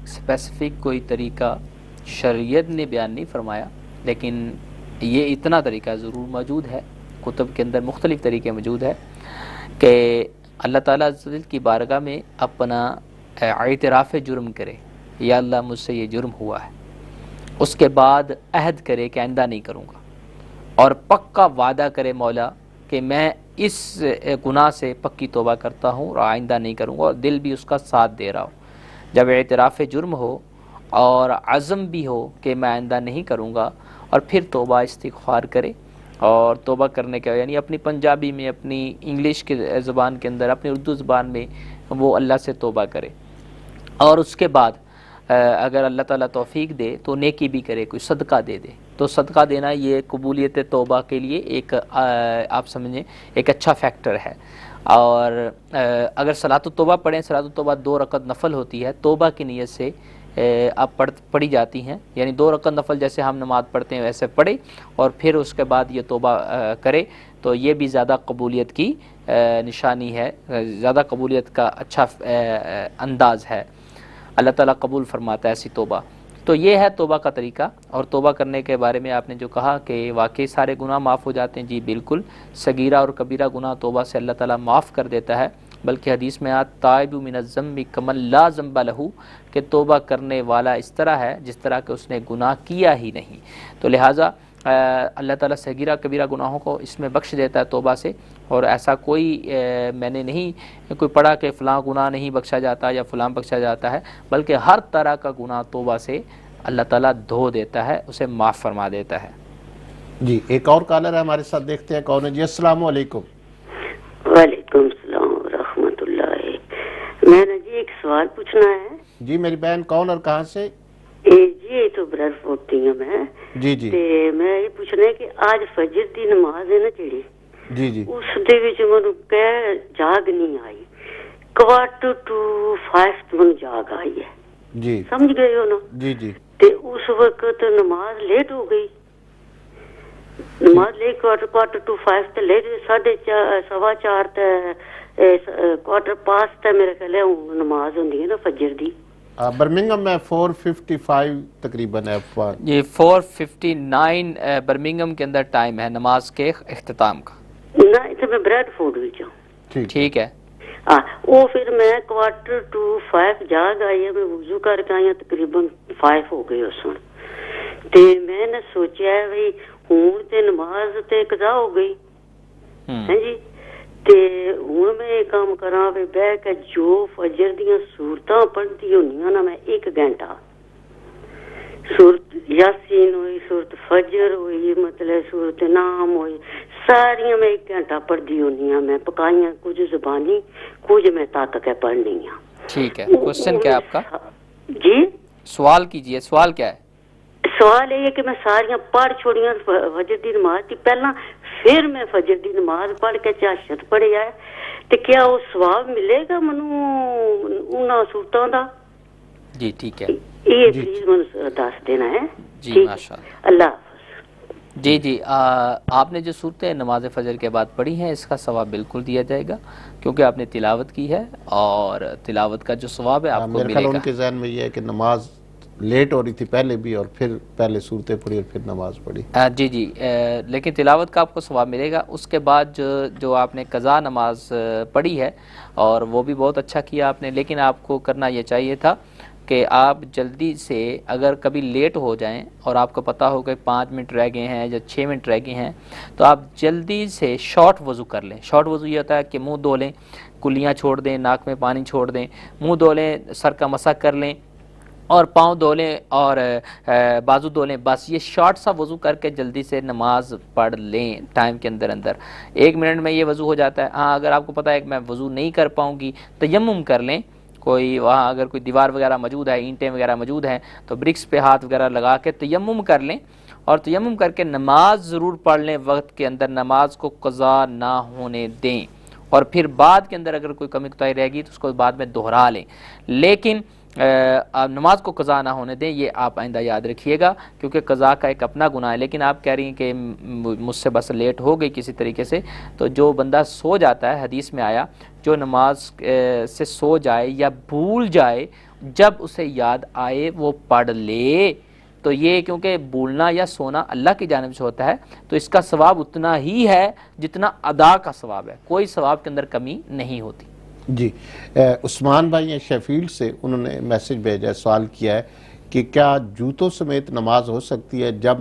اسپیسیفک کوئی طریقہ شریعت نے بیان نہیں فرمایا، لیکن یہ اتنا طریقہ ضرور موجود ہے، کتب کے اندر مختلف طریقے موجود ہے کہ اللہ تعالیٰ عز و جل کی بارگاہ میں اپنا اعتراف جرم کرے، یا اللہ مجھ سے یہ جرم ہوا ہے، اس کے بعد عہد کرے کہ آئندہ نہیں کروں گا اور پکا وعدہ کرے مولا کہ میں اس گناہ سے پکی توبہ کرتا ہوں اور آئندہ نہیں کروں گا، اور دل بھی اس کا ساتھ دے رہا ہو. جب اعتراف جرم ہو اور عزم بھی ہو کہ میں آئندہ نہیں کروں گا، اور پھر توبہ استغفار کرے، اور توبہ کرنے کے یعنی اپنی پنجابی میں، اپنی انگلش کے زبان کے اندر، اپنی اردو زبان میں وہ اللہ سے توبہ کرے، اور اس کے بعد اگر اللہ تعالیٰ توفیق دے تو نیکی بھی کرے، کوئی صدقہ دے دے. تو صدقہ دینا یہ قبولیت توبہ کے لیے ایک آپ سمجھیں ایک اچھا فیکٹر ہے. اور اگر صلاۃ التوبہ پڑھیں، صلاۃ التوبہ 2 رکعت نفل ہوتی ہے، توبہ کی نیت سے آپ پڑھی جاتی ہیں، یعنی 2 رکعت نفل جیسے ہم نماز پڑھتے ہیں ویسے پڑھے اور پھر اس کے بعد یہ توبہ کرے، تو یہ بھی زیادہ قبولیت کی نشانی ہے، زیادہ قبولیت کا اچھا انداز ہے. اللہ تعالیٰ قبول فرماتا ہے ایسی توبہ. تو یہ ہے توبہ کا طریقہ. اور توبہ کرنے کے بارے میں آپ نے جو کہا کہ واقعی سارے گناہ معاف ہو جاتے ہیں، جی بالکل، صغیرہ اور کبیرہ گناہ توبہ سے اللہ تعالیٰ معاف کر دیتا ہے. بلکہ حدیث میں تائب من الذنب کمن لا ذنب لہ، کہ توبہ کرنے والا اس طرح ہے جس طرح کہ اس نے گناہ کیا ہی نہیں. تو لہٰذا اللہ تعالیٰ صغیرہ کبیرہ گناہوں کو اس میں بخش دیتا ہے توبہ سے. اور ایسا کوئی میں نے نہیں کوئی پڑھا کہ فلاں گناہ نہیں بخشا جاتا یا فلاں بخشا جاتا ہے، بلکہ ہر طرح کا گناہ توبہ سے اللہ تعالیٰ دھو دیتا ہے، اسے معاف فرما دیتا ہے. جی ایک اور کالر ہے ہمارے ساتھ، دیکھتے ہیں کون ہے. جی السلام علیکم. وعلیکم السلام ورحمۃ اللہ. میں نے جی ایک سوال پوچھنا ہے. جی میری بہن کون اور کہاں سے؟ جی تو برر پوٹی ہوں میں. جی جی میں یہ پوچھنا ہے کہ آج فجر دی نماز ہے نا جڑی، جی جی اس دے وچ مینوں کہ جاگ نہیں آئی. 4:45 مینوں جاگ آئی ہے. جی سمجھ گئے ہو نا؟ جی جی تے اس وقت نماز لیٹ ہو گئی. نماز لیٹ 4:45 تے لیٹ 4:15 تے 4:15 میرے خیال ہے نماز ہوندی ہے نا فجر دی. برمنگم میں 4:55 تقریباً ہے. یہ 4:59 برمنگم کے اندر ٹائم ہے نماز کے اختتام کا. نہ اتنے میں بریڈ فوڈ وچ ہوں. ٹھیک ہے. وہ پھر میں 4:45 جاگ آئی ہے. میں وضو کر کے آئی ہوں، تقریباً 5 ہو گئے اس وقت. تے میں نے سوچا ہے بھئی ہوں تے نماز تے قضا ہو گئی ہے جی، تے ہوں میں یہ کام کراں بھی بہ کے جو فجر دیاں صورتاں پڑھتی ہونیاں نا میں 1 گھنٹہ، سورت یاسین ہوئی، سورت فجر ہوئی، مطلب سورت نام ہوئی، ساریاں میں 1 گھنٹہ پڑھتی ہونی ہوں. میں پکائیاں کچھ زبانی کچھ میں تک کے پڑھنی ہوں. ٹھیک ہے. کوشچن کیا آپ کا؟ جی سوال کیجئے. سوال کیا ہے؟ سوال یہ ہے کہ میں ساریاں پڑھ چھوڑیاں فجر دی نماز تھی پہلا، پھر میں فجر دی نماز پڑھ کے چاشت پڑھیا ہے، تو کیا وہ ثواب ملے گا منوں انہاں صورتاں دا؟ جی ٹھیک ہے. یہ پلیز منوں دس دینا ہے. جی ماشاءاللہ. اللہ حافظ. جی جی آپ نے جو صورتیں نماز فجر کے بعد پڑھی ہیں اس کا ثواب بالکل دیا جائے گا، کیونکہ آپ نے تلاوت کی ہے اور تلاوت کا جو ثواب ہے آپ کو ملے گا. ان کے ذہن میں یہ ہے کہ نماز لیٹ ہو رہی تھی پہلے بھی، اور پھر پہلے صورتیں پڑھی اور پھر نماز پڑھی. جی جی لیکن تلاوت کا آپ کو ثواب ملے گا. اس کے بعد جو آپ نے قضا نماز پڑھی ہے اور وہ بھی بہت اچھا کیا آپ نے، لیکن آپ کو کرنا یہ چاہیے تھا کہ آپ جلدی سے اگر کبھی لیٹ ہو جائیں اور آپ کو پتہ ہو کہ 5 منٹ رہ گئے ہیں یا 6 منٹ رہ گئے ہیں، تو آپ جلدی سے شارٹ وضو کر لیں. شارٹ وضو یہ ہوتا ہے کہ منہ دھو لیں، کلیاں چھوڑ دیں، ناک میں پانی چھوڑ دیں، منہ دھو لیں، سر کا مسح کر لیں اور پاؤں دھو لیں اور بازو دھو لیں. بس یہ شارٹ سا وضو کر کے جلدی سے نماز پڑھ لیں ٹائم کے اندر 1 منٹ میں یہ وضو ہو جاتا ہے. ہاں اگر آپ کو پتہ ہے کہ میں وضو نہیں کر پاؤں گی، تیمم کر لیں. کوئی وہاں اگر کوئی دیوار وغیرہ موجود ہے، اینٹیں وغیرہ موجود ہیں، تو برکس پہ ہاتھ وغیرہ لگا کے تیمم کر لیں اور تیمم کر کے نماز ضرور پڑھ لیں وقت کے اندر. نماز کو قضا نہ ہونے دیں اور پھر بعد کے اندر اگر کوئی کمی کوتاہی رہ گی تو اس کو بعد میں دہرا لیں، لیکن نماز کو قضا نہ ہونے دیں. یہ آپ آئندہ یاد رکھیے گا، کیونکہ قضا کا ایک اپنا گناہ ہے. لیکن آپ کہہ رہی ہیں کہ مجھ سے بس لیٹ ہو گئی کسی طریقے سے، تو جو بندہ سو جاتا ہے، حدیث میں آیا جو نماز سے سو جائے یا بھول جائے، جب اسے یاد آئے وہ پڑھ لے. تو یہ کیونکہ بھولنا یا سونا اللہ کی جانب سے ہوتا ہے، تو اس کا ثواب اتنا ہی ہے جتنا ادا کا ثواب ہے، کوئی ثواب کے اندر کمی نہیں ہوتی. جی عثمان بھائی ہیں شیفیلڈ سے، انہوں نے میسج بھیجا ہے، سوال کیا ہے کہ کیا جوتوں سمیت نماز ہو سکتی ہے جب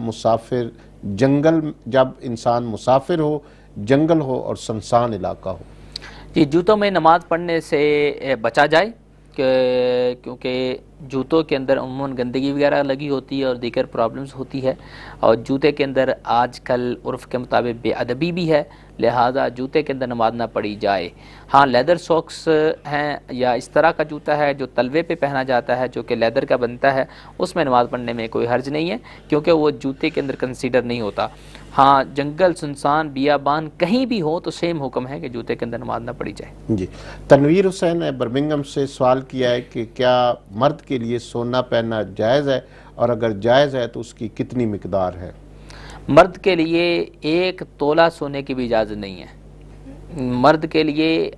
انسان مسافر ہو، جنگل ہو اور سنسان علاقہ ہو؟ جی جوتوں میں نماز پڑھنے سے بچا جائے، کیونکہ جوتوں کے اندر عموماً گندگی وغیرہ لگی ہوتی ہے اور دیگر پرابلمز ہوتی ہے، اور جوتے کے اندر آج کل عرف کے مطابق بے ادبی بھی ہے. لہذا جوتے کے اندر نماز نہ پڑھی جائے۔ ہاں لیدر ساکس ہیں یا اس طرح کا جوتا ہے جو تلوے پہ پہنا جاتا ہے جو کہ لیدر کا بنتا ہے، اس میں نماز پڑھنے میں کوئی حرج نہیں ہے کیونکہ وہ جوتے کے اندر کنسیڈر نہیں ہوتا۔ ہاں جنگل، سنسان، بیابان کہیں بھی ہو تو سیم حکم ہے کہ جوتے کے اندر نماز نہ پڑھی جائے۔ جی، تنویر حسین نے برمنگم سے سوال کیا ہے کہ کیا مرد کے لیے سونا پہننا جائز ہے، اور اگر جائز ہے تو اس کی کتنی مقدار ہے؟ مرد کے لیے 1 تولہ سونے کی بھی اجازت نہیں ہے۔ مرد کے لیے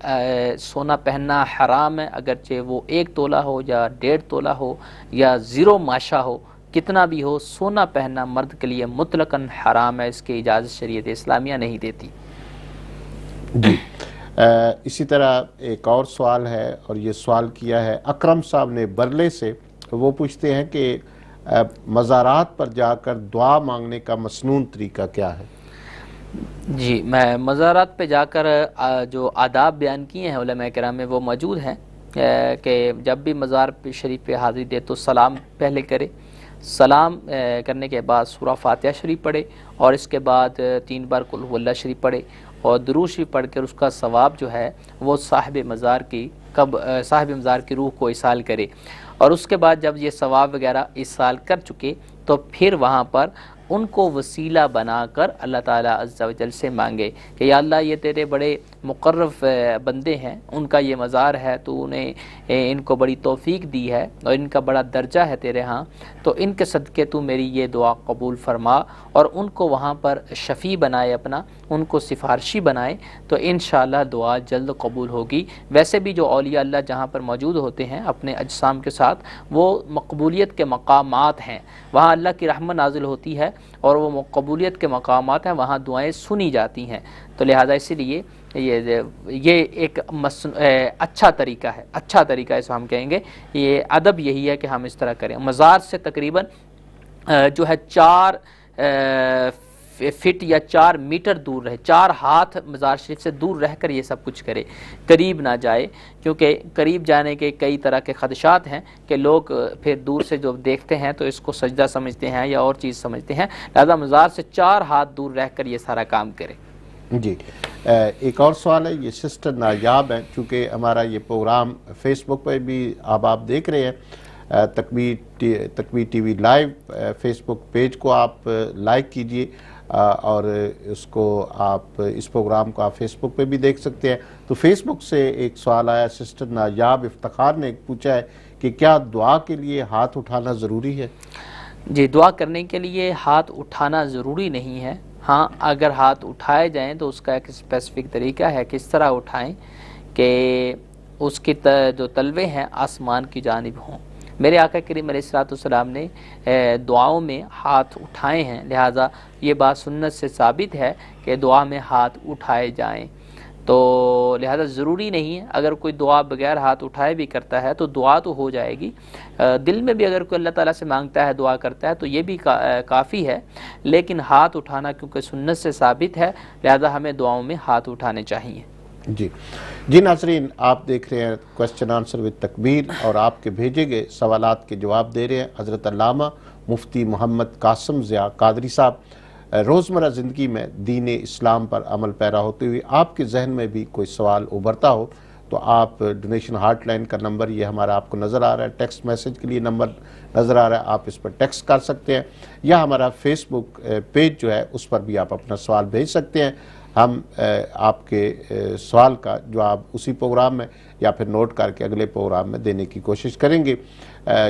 سونا پہننا حرام ہے، اگرچہ وہ 1 تولہ ہو یا 1.5 تولہ ہو یا 0 ماشا ہو، کتنا بھی ہو، سونا پہننا مرد کے لیے مطلقاً حرام ہے، اس کی اجازت شریعت اسلامیہ نہیں دیتی۔ جی، اسی طرح ایک اور سوال ہے، اور یہ سوال کیا ہے اکرم صاحب نے برلے سے۔ وہ پوچھتے ہیں کہ مزارات پر جا کر دعا مانگنے کا مسنون طریقہ کیا ہے؟ جی، میں مزارات پہ جا کر جو آداب بیان کیے ہیں علماء کرام میں وہ موجود ہیں کہ جب بھی مزار پہ شریف پہ حاضری دے تو سلام پہلے کرے، سلام کرنے کے بعد سورہ فاتحہ شریف پڑھے، اور اس کے بعد 3 بار قل هو اللہ شریف پڑھے، اور درود شریف پڑھ کر اس کا ثواب جو ہے وہ صاحب مزار کی روح کو ایصال کرے، اور اس کے بعد جب یہ ثواب وغیرہ ایصال کر چکے تو پھر وہاں پر ان کو وسیلہ بنا کر اللہ تعالیٰ عز و جل سے مانگے کہ یا اللہ یہ تیرے بڑے مقرب بندے ہیں، ان کا یہ مزار ہے، تو انہیں ان کو بڑی توفیق دی ہے اور ان کا بڑا درجہ ہے تیرے ہاں، تو ان کے صدقے تو میری یہ دعا قبول فرما، اور ان کو وہاں پر شفیع بنائے اپنا، ان کو سفارشی بنائے، تو انشاءاللہ دعا جلد قبول ہوگی۔ ویسے بھی جو اولیاء اللہ جہاں پر موجود ہوتے ہیں اپنے اجسام کے ساتھ، وہ مقبولیت کے مقامات ہیں، وہاں اللہ کی رحمت نازل ہوتی ہے، اور وہ قبولیت کے مقامات ہیں، وہاں دعائیں سنی جاتی ہیں، تو لہذا اسی لیے یہ ایک اچھا طریقہ ہے، اچھا طریقہ ہے ہم کہیں گے، یہ ادب یہی ہے کہ ہم اس طرح کریں۔ مزار سے تقریباً جو ہے 4 فٹ یا 4 میٹر دور رہے، 4 ہاتھ مزار شریف سے دور رہ کر یہ سب کچھ کرے، قریب نہ جائے، کیونکہ قریب جانے کے کئی طرح کے خدشات ہیں کہ لوگ پھر دور سے جو دیکھتے ہیں تو اس کو سجدہ سمجھتے ہیں یا اور چیز سمجھتے ہیں، لہذا مزار سے 4 ہاتھ دور رہ کر یہ سارا کام کرے۔ جی، ایک اور سوال ہے، یہ سسٹر نایاب ہیں، چونکہ ہمارا یہ پروگرام فیس بک پہ بھی آپ دیکھ رہے ہیں، تکبیر ٹی وی لائیو فیس بک پیج کو آپ لائک کیجئے، اور اس کو آپ اس پروگرام کو آپ فیس بک پہ بھی دیکھ سکتے ہیں۔ تو فیس بک سے ایک سوال آیا، سسٹر نایاب افتخار نے پوچھا ہے کہ کیا دعا کے لیے ہاتھ اٹھانا ضروری ہے؟ جی، دعا کرنے کے لیے ہاتھ اٹھانا ضروری نہیں ہے، ہاں اگر ہاتھ اٹھائے جائیں تو اس کا ایک اسپیسیفک طریقہ ہے کس طرح اٹھائیں کہ اس کی جو تلوے ہیں آسمان کی جانب ہوں۔ میرے آقا کریم علیہ الصلوۃ والسلام نے دعاؤں میں ہاتھ اٹھائے ہیں، لہٰذا یہ بات سنت سے ثابت ہے کہ دعا میں ہاتھ اٹھائے جائیں، تو لہذا ضروری نہیں ہے، اگر کوئی دعا بغیر ہاتھ اٹھائے بھی کرتا ہے تو دعا تو ہو جائے گی، دل میں بھی اگر کوئی اللہ تعالیٰ سے مانگتا ہے، دعا کرتا ہے تو یہ بھی کافی ہے، لیکن ہاتھ اٹھانا کیونکہ سنت سے ثابت ہے، لہذا ہمیں دعاؤں میں ہاتھ اٹھانے چاہیے۔ جی ناظرین، آپ دیکھ رہے ہیں کوسچن آنسر وتھ تکبیر، اور آپ کے بھیجے گئے سوالات کے جواب دے رہے ہیں حضرت علامہ مفتی محمد قاسم ضیاء قادری صاحب۔ روزمرہ زندگی میں دین اسلام پر عمل پیرا ہوتے ہوئے آپ کے ذہن میں بھی کوئی سوال ابھرتا ہو تو آپ ڈونیشن ہاٹ لائن کا نمبر یہ ہمارا آپ کو نظر آ رہا ہے، ٹیکسٹ میسج کے لیے نمبر نظر آ رہا ہے، آپ اس پر ٹیکسٹ کر سکتے ہیں، یا ہمارا فیس بک پیج جو ہے اس پر بھی آپ اپنا سوال بھیج سکتے ہیں۔ ہم آپ کے سوال کا جواب اسی پروگرام میں یا پھر نوٹ کر کے اگلے پروگرام میں دینے کی کوشش کریں گے۔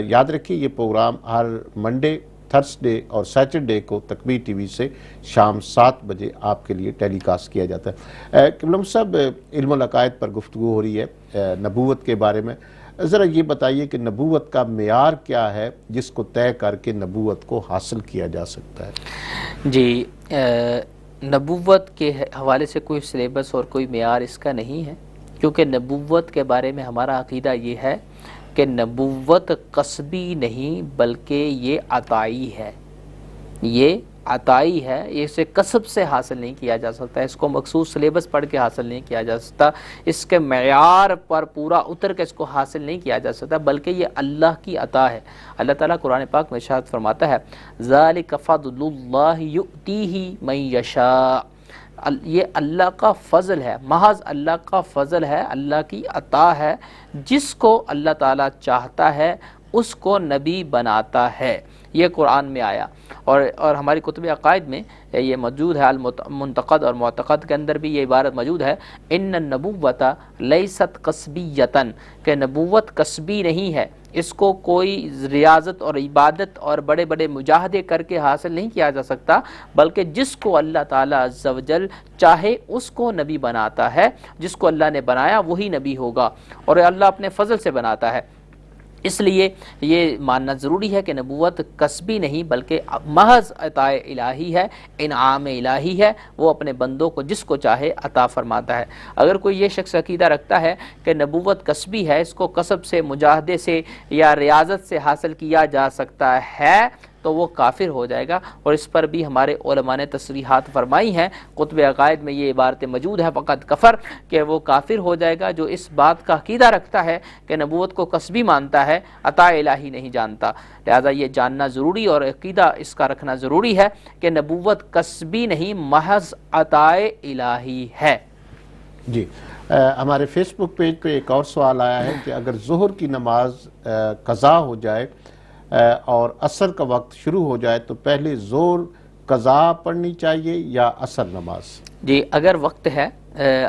یاد رکھیے یہ پروگرام ہر منڈے، تھرسڈے اور سیٹرڈے کو تکبیر ٹی وی سے شام 7 بجے آپ کے لیے ٹیلی کاسٹ کیا جاتا ہے۔ قبلہ صاحب، علم العقائد پر گفتگو ہو رہی ہے نبوت کے بارے میں، ذرا یہ بتائیے کہ نبوت کا معیار کیا ہے جس کو طے کر کے نبوت کو حاصل کیا جا سکتا ہے؟ جی، نبوت کے حوالے سے کوئی سلیبس اور کوئی معیار اس کا نہیں ہے، کیونکہ نبوت کے بارے میں ہمارا عقیدہ یہ ہے کہ نبوت قصبی نہیں بلکہ یہ عطائی ہے، یہ عطائی ہے، اسے کسب سے حاصل نہیں کیا جا سکتا، اس کو مخصوص سلیبس پڑھ کے حاصل نہیں کیا جا سکتا، اس کے معیار پر پورا اتر کے اس کو حاصل نہیں کیا جا سکتا، بلکہ یہ اللہ کی عطا ہے۔ اللہ تعالیٰ قرآن پاک میں ارشاد فرماتا ہے ذَلِكَ فَضْلُ اللَّهِ يُؤْتِيهِ مَن يَشَاءُ، یہ اللہ کا فضل ہے، محض اللہ کا فضل ہے، اللہ کی عطا ہے۔ جس کو اللہ تعالیٰ چاہتا ہے اس کو نبی بناتا ہے، یہ قرآن میں آیا، اور ہماری کتب عقائد میں یہ موجود ہے، المنتقد اور معتقد کے اندر بھی یہ عبارت موجود ہے، ان النبوۃ لیست قصبیۃ، کہ نبوت قصبی نہیں ہے، اس کو کوئی ریاضت اور عبادت اور بڑے بڑے مجاہدے کر کے حاصل نہیں کیا جا سکتا، بلکہ جس کو اللہ تعالیٰ عز و جل چاہے اس کو نبی بناتا ہے، جس کو اللہ نے بنایا وہی نبی ہوگا، اور اللہ اپنے فضل سے بناتا ہے۔ اس لیے یہ ماننا ضروری ہے کہ نبوت کسبی نہیں بلکہ محض عطا الہی ہے، انعام الہی ہے، وہ اپنے بندوں کو جس کو چاہے عطا فرماتا ہے۔ اگر کوئی یہ شخص عقیدہ رکھتا ہے کہ نبوت کسبی ہے، اس کو کسب سے، مجاہدے سے یا ریاضت سے حاصل کیا جا سکتا ہے، تو وہ کافر ہو جائے گا، اور اس پر بھی ہمارے علماء نے تصریحات فرمائی ہیں، کتب عقائد میں یہ عبارتیں موجود ہیں، فقط کفر، کہ وہ کافر ہو جائے گا جو اس بات کا عقیدہ رکھتا ہے کہ نبوت کو کسبی مانتا ہے، عطا الہی نہیں جانتا۔ لہذا یہ جاننا ضروری اور عقیدہ اس کا رکھنا ضروری ہے کہ نبوت کسبی نہیں، محض عطا الہی ہے۔ جی ہمارے فیس بک پیج پہ ایک اور سوال آیا ہے کہ اگر ظہر کی نماز قضا ہو جائے اور عصر کا وقت شروع ہو جائے تو پہلے ظہر قضا پڑھنی چاہیے یا عصر نماز؟ جی اگر وقت ہے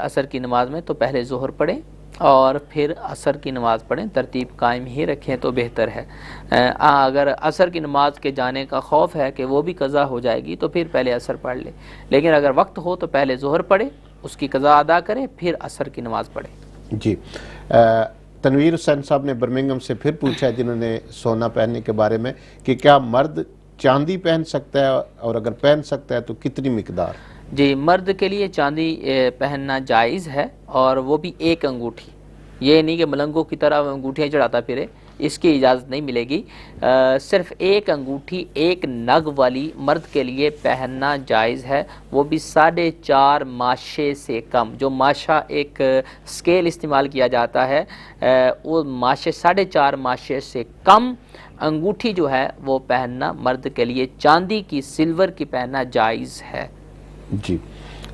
عصر کی نماز میں تو پہلے ظہر پڑھیں اور پھر عصر کی نماز پڑھیں، ترتیب قائم ہی رکھیں تو بہتر ہے۔ اگر عصر کی نماز کے جانے کا خوف ہے کہ وہ بھی قضا ہو جائے گی تو پھر پہلے عصر پڑھ لے، لیکن اگر وقت ہو تو پہلے ظہر پڑھیں، اس کی قضا ادا کریں، پھر عصر کی نماز پڑھیں۔ جی تنویر حسین صاحب نے برمنگھم سے پھر پوچھا ہے، جنہوں نے سونا پہننے کے بارے میں، کہ کیا مرد چاندی پہن سکتا ہے اور اگر پہن سکتا ہے تو کتنی مقدار؟ جی مرد کے لیے چاندی پہننا جائز ہے، اور وہ بھی ایک انگوٹھی، یہ نہیں کہ ملنگوں کی طرح انگوٹھیاں چڑھاتا پھرے، اس کی اجازت نہیں ملے گی۔ صرف ایک انگوٹھی ایک نگ والی مرد کے لیے پہننا جائز ہے، وہ بھی 4.5 ماشے سے کم۔ جو ماشا ایک سکیل استعمال کیا جاتا ہے، وہ 4.5 ماشے سے کم انگوٹھی جو ہے وہ پہننا مرد کے لیے چاندی کی، سلور کی پہننا جائز ہے۔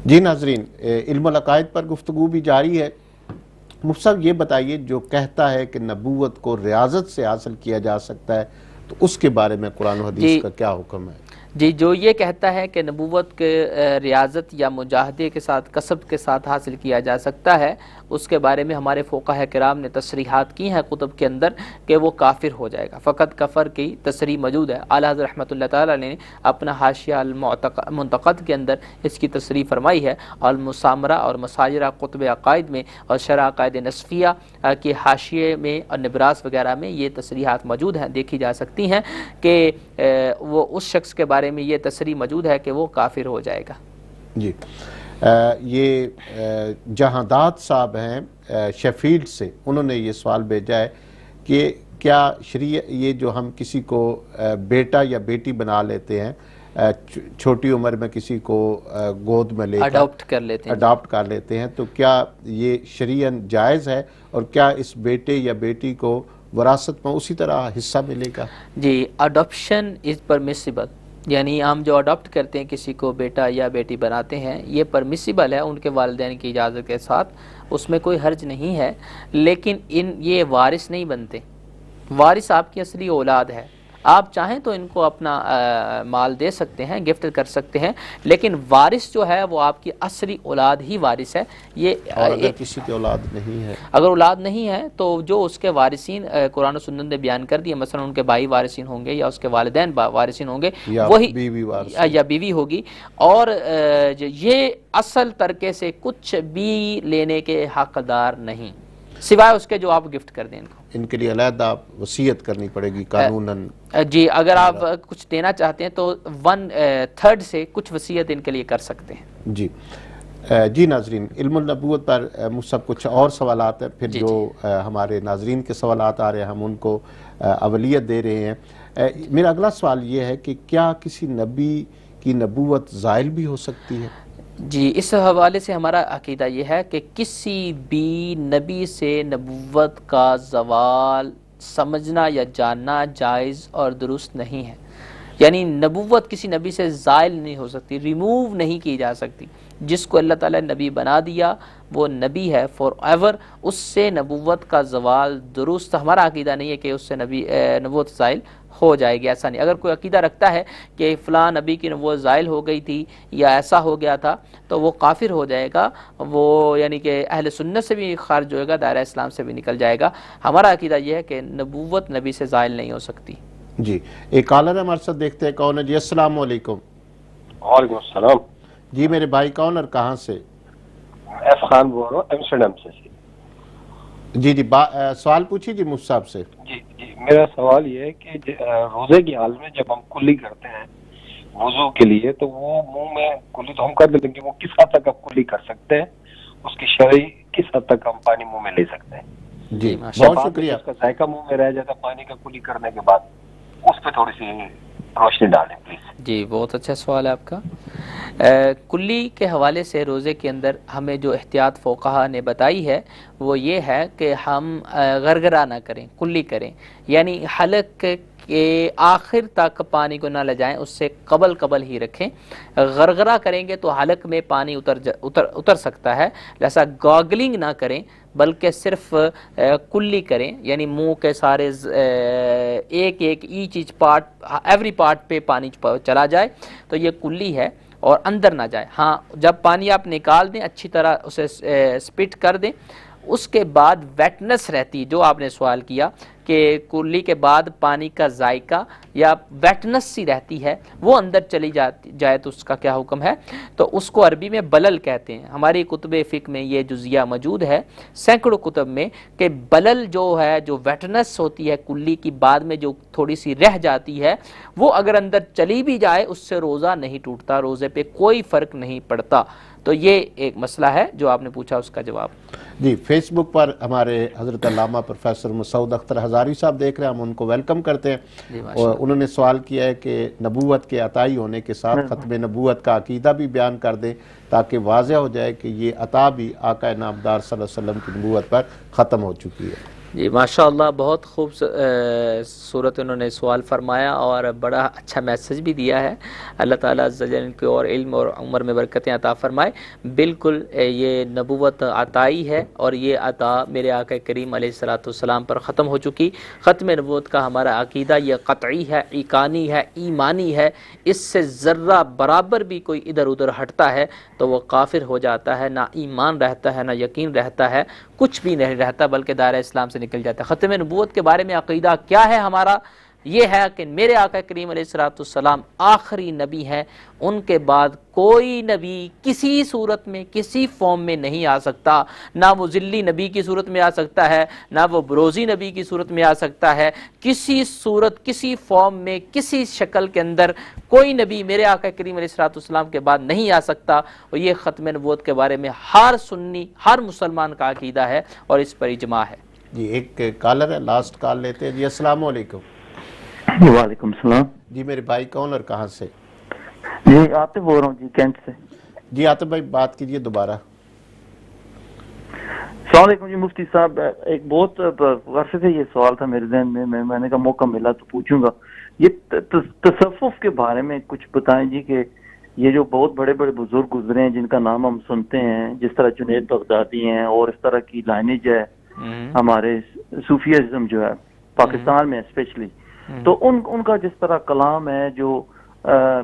جی ناظرین، علم العقائد پر گفتگو بھی جاری ہے۔ مفتی صاحب یہ بتائیے، جو کہتا ہے کہ نبوت کو ریاضت سے حاصل کیا جا سکتا ہے تو اس کے بارے میں قرآن و حدیث کا کیا حکم ہے؟ جی جو یہ کہتا ہے کہ نبوت کے ریاضت یا مجاہدے کے ساتھ، کسب کے ساتھ حاصل کیا جا سکتا ہے، اس کے بارے میں ہمارے فقہاء کرام نے تصریحات کی ہیں کتب کے اندر کہ وہ کافر ہو جائے گا۔ فقط کفر کی تصریح موجود ہے، اعلیٰ حضرت رحمۃ اللہ تعالیٰ نے اپنا حاشیہ المنتقد کے اندر اس کی تصریح فرمائی ہے، اور المسامرہ اور مساجرہ کتب عقائد میں اور شرح عقائد نصفیہ کے حاشیے میں اور نبراس وغیرہ میں یہ تصریحات موجود ہیں، دیکھی جا سکتی ہیں کہ وہ اس شخص کے بارے میں یہ تصریح موجود ہے کہ وہ کافر ہو جائے گا۔ جی یہ جہانداد صاحب ہیں شیفیلڈ سے، انہوں نے یہ سوال بھیجا ہے کہ کیا شریعت، یہ جو ہم کسی کو بیٹا یا بیٹی بنا لیتے ہیں، چھوٹی عمر میں کسی کو گود میں لے کر اڈاپٹ کر لیتے ہیں، تو کیا یہ شرعاً جائز ہے، اور کیا اس بیٹے یا بیٹی کو وراثت میں اسی طرح حصہ ملے گا؟ جی اڈاپشن از پرمیسیبل، یعنی ہم جو اڈاپٹ کرتے ہیں کسی کو بیٹا یا بیٹی بناتے ہیں، یہ پرمیسیبل ہے ان کے والدین کی اجازت کے ساتھ، اس میں کوئی حرج نہیں ہے، لیکن یہ وارث نہیں بنتے۔ وارث آپ کی اصلی اولاد ہے، آپ چاہیں تو ان کو اپنا مال دے سکتے ہیں، گفٹ کر سکتے ہیں، لیکن وارث جو ہے وہ آپ کی اصلی اولاد ہی وارث ہے۔ اور اگر کسی کی اولاد نہیں ہے، اگر اولاد نہیں ہے تو جو اس کے وارثین قرآن و سنت نے بیان کر دیا، مثلا ان کے بھائی وارثین ہوں گے یا اس کے والدین وارثین ہوں گے، وہی یا بیوی ہوگی، اور یہ اصل طریقے سے کچھ بھی لینے کے حقدار نہیں، سوائے اس کے جو آپ گفٹ کر دیں ان کو۔ ان کے لیے علیحدہ وصیت کرنی پڑے گی قانوناً؟ جی اگر آپ کچھ دینا چاہتے ہیں تو 1/3 سے کچھ وصیت ان کے لیے کر سکتے ہیں۔ جی ناظرین، علم النبوت پر مجھ کچھ اور سوالات ہیں، پھر جو ہمارے ناظرین کے سوالات آ رہے ہیں ہم ان کو اولیت دے رہے ہیں۔ میرا اگلا سوال یہ ہے کہ کیا کسی نبی کی نبوت زائل بھی ہو سکتی ہے؟ جی اس حوالے سے ہمارا عقیدہ یہ ہے کہ کسی بھی نبی سے نبوت کا زوال سمجھنا یا جاننا جائز اور درست نہیں ہے، یعنی نبوت کسی نبی سے زائل نہیں ہو سکتی، ریموو نہیں کی جا سکتی۔ جس کو اللہ تعالیٰ نے نبی بنا دیا وہ نبی ہے فار ایور، اس سے نبوت کا زوال درست ہمارا عقیدہ نہیں ہے کہ اس سے نبوت زائل ہو جائے گی، ایسا نہیں۔ اگر کوئی عقیدہ رکھتا ہے کہ فلاں نبی کی نبوت زائل ہو گئی تھی یا ایسا ہو گیا تھا تو وہ کافر ہو جائے گا، وہ یعنی کہ اہل سنت سے بھی خارج ہوئے گا، دائرہ اسلام سے بھی نکل جائے گا۔ ہمارا عقیدہ یہ ہے کہ نبوت نبی سے زائل نہیں ہو سکتی۔ جی ایک کالر ہے ہمارے ساتھ، دیکھتے ہیں کون ہے جی۔ السلام علیکم۔ وعلیکم السلام جی میرے بھائی کون اور کہاں سے؟ ایف خان بول رہا ہوں ایمسٹرڈیم سے۔ جی جی سوال پوچھیے جی مجھ صاحب سے۔ جی میرا سوال یہ ہے کہ روزے کی حال میں جب ہم کلی کرتے ہیں وضو کے لیے تو وہ منہ میں کلی تو ہم کر دیتے ہیں کہ وہ کس حد تک ہم کلی کر سکتے ہیں، اس کی شرعی کس حد تک ہم پانی منہ میں لے سکتے ہیں؟ جی بہت شکریہ۔ اس کا ذائقہ منہ میں رہ جاتا ہے پانی کا کلی کرنے کے بعد، اس پہ تھوڑی سی روشنی ڈالیں پلیز۔ جی بہت اچھا سوال ہے آپ کا۔ کلی کے حوالے سے روزے کے اندر ہمیں جو احتیاط فقہا نے بتائی ہے وہ یہ ہے کہ ہم غرغرہ نہ کریں، کلی کریں، یعنی حلق کے آخر تک پانی کو نہ لے جائیں، اس سے قبل ہی رکھیں۔ غرغرہ کریں گے تو حلق میں پانی اتر سکتا ہے، لہذا گاگلنگ نہ کریں بلکہ صرف کلی کریں، یعنی منہ کے سارے ایک ایچ پارٹ ایوری پارٹ پہ پانی چلا جائے تو یہ کلی ہے اور اندر نہ جائے۔ ہاں جب پانی آپ نکال دیں اچھی طرح اسے سپٹ کر دیں، اس کے بعد ویٹنس رہتی جو آپ نے سوال کیا کہ کلی کے بعد پانی کا ذائقہ یا ویٹنس سی رہتی ہے وہ اندر چلی جائے تو اس کا کیا حکم ہے؟ تو اس کو عربی میں بلل کہتے ہیں۔ ہماری کتب فقہ میں یہ جزیہ موجود ہے سینکڑوں کتب میں کہ بلل جو ہے، جو ویٹنس ہوتی ہے کلی کی بعد میں جو تھوڑی سی رہ جاتی ہے، وہ اگر اندر چلی بھی جائے اس سے روزہ نہیں ٹوٹتا، روزے پہ کوئی فرق نہیں پڑتا۔ تو یہ ایک مسئلہ ہے جو آپ نے پوچھا، اس کا جواب۔ جی فیس بک پر ہمارے حضرت علامہ پروفیسر مسعود اختر ہزاری صاحب دیکھ رہے ہیں، ہم ان کو ویلکم کرتے ہیں۔ اور انہوں نے سوال کیا ہے کہ نبوت کے عطائی ہونے کے ساتھ ختم نبوت کا عقیدہ بھی بیان کر دیں تاکہ واضح ہو جائے کہ یہ عطا بھی آقا نامدار صلی اللہ علیہ وسلم کی نبوت پر ختم ہو چکی ہے۔ جی ماشاءاللہ بہت خوب صورت انہوں نے سوال فرمایا اور بڑا اچھا میسج بھی دیا ہے۔ اللہ تعالیٰ عز و جل ان کو اور علم اور عمر میں برکتیں عطا فرمائے۔ بالکل یہ نبوت عطائی ہے اور یہ عطا میرے آقا کریم علیہ الصلوۃ والسلام پر ختم ہو چکی۔ ختم نبوت کا ہمارا عقیدہ یہ قطعی ہے، ایقانی ہے، ایمانی ہے۔ اس سے ذرہ برابر بھی کوئی ادھر ادھر ہٹتا ہے تو وہ کافر ہو جاتا ہے، نہ ایمان رہتا ہے نہ یقین رہتا ہے، کچھ بھی نہیں رہتا بلکہ دائرہ اسلام سے نکل جاتا ہے۔ ختم نبوت کے بارے میں عقیدہ کیا ہے ہمارا؟ یہ ہے کہ میرے آقا کریم علیہ الصلوۃ والسلام آخری نبی ہیں، ان کے بعد کوئی نبی کسی صورت میں کسی فارم میں نہیں آ سکتا، نہ وہ ذلی نبی کی صورت میں آ سکتا ہے، نہ وہ بروزی نبی کی صورت میں آ سکتا ہے، کسی صورت کسی فارم میں کسی شکل کے اندر کوئی نبی میرے آقا کریم علیہ الصلوۃ والسلام کے بعد نہیں آ سکتا۔ اور یہ ختم نبوت کے بارے میں ہر سنی ہر مسلمان کا عقیدہ ہے اور اس پر اجماع ہے۔ جی ایک کالر ہے، لاسٹ کال لیتے ہیں جی۔ السلام علیکم۔ وعلیکم السلام۔ جی میرے بھائی کون اور کہاں سے؟ جی عاطف بول رہا ہوں جی کینٹ سے۔ جی عاطف بھائی بات کیجئے دوبارہ۔ السلام علیکم جی مفتی صاحب، ایک بہت عرصے سے یہ سوال تھا میرے ذہن میں نے کہا موقع ملا تو پوچھوں گا۔ یہ تصوف کے بارے میں کچھ بتائیں جی کہ یہ جو بہت بڑے بڑے بزرگ گزرے ہیں جن کا نام ہم سنتے ہیں، جس طرح جنید بغدادی ہیں اور اس طرح کی لائنیج ہے ہمارے صوفیزم جو ہے پاکستان میں اسپیشلی، تو ان کا جس طرح کلام ہے جو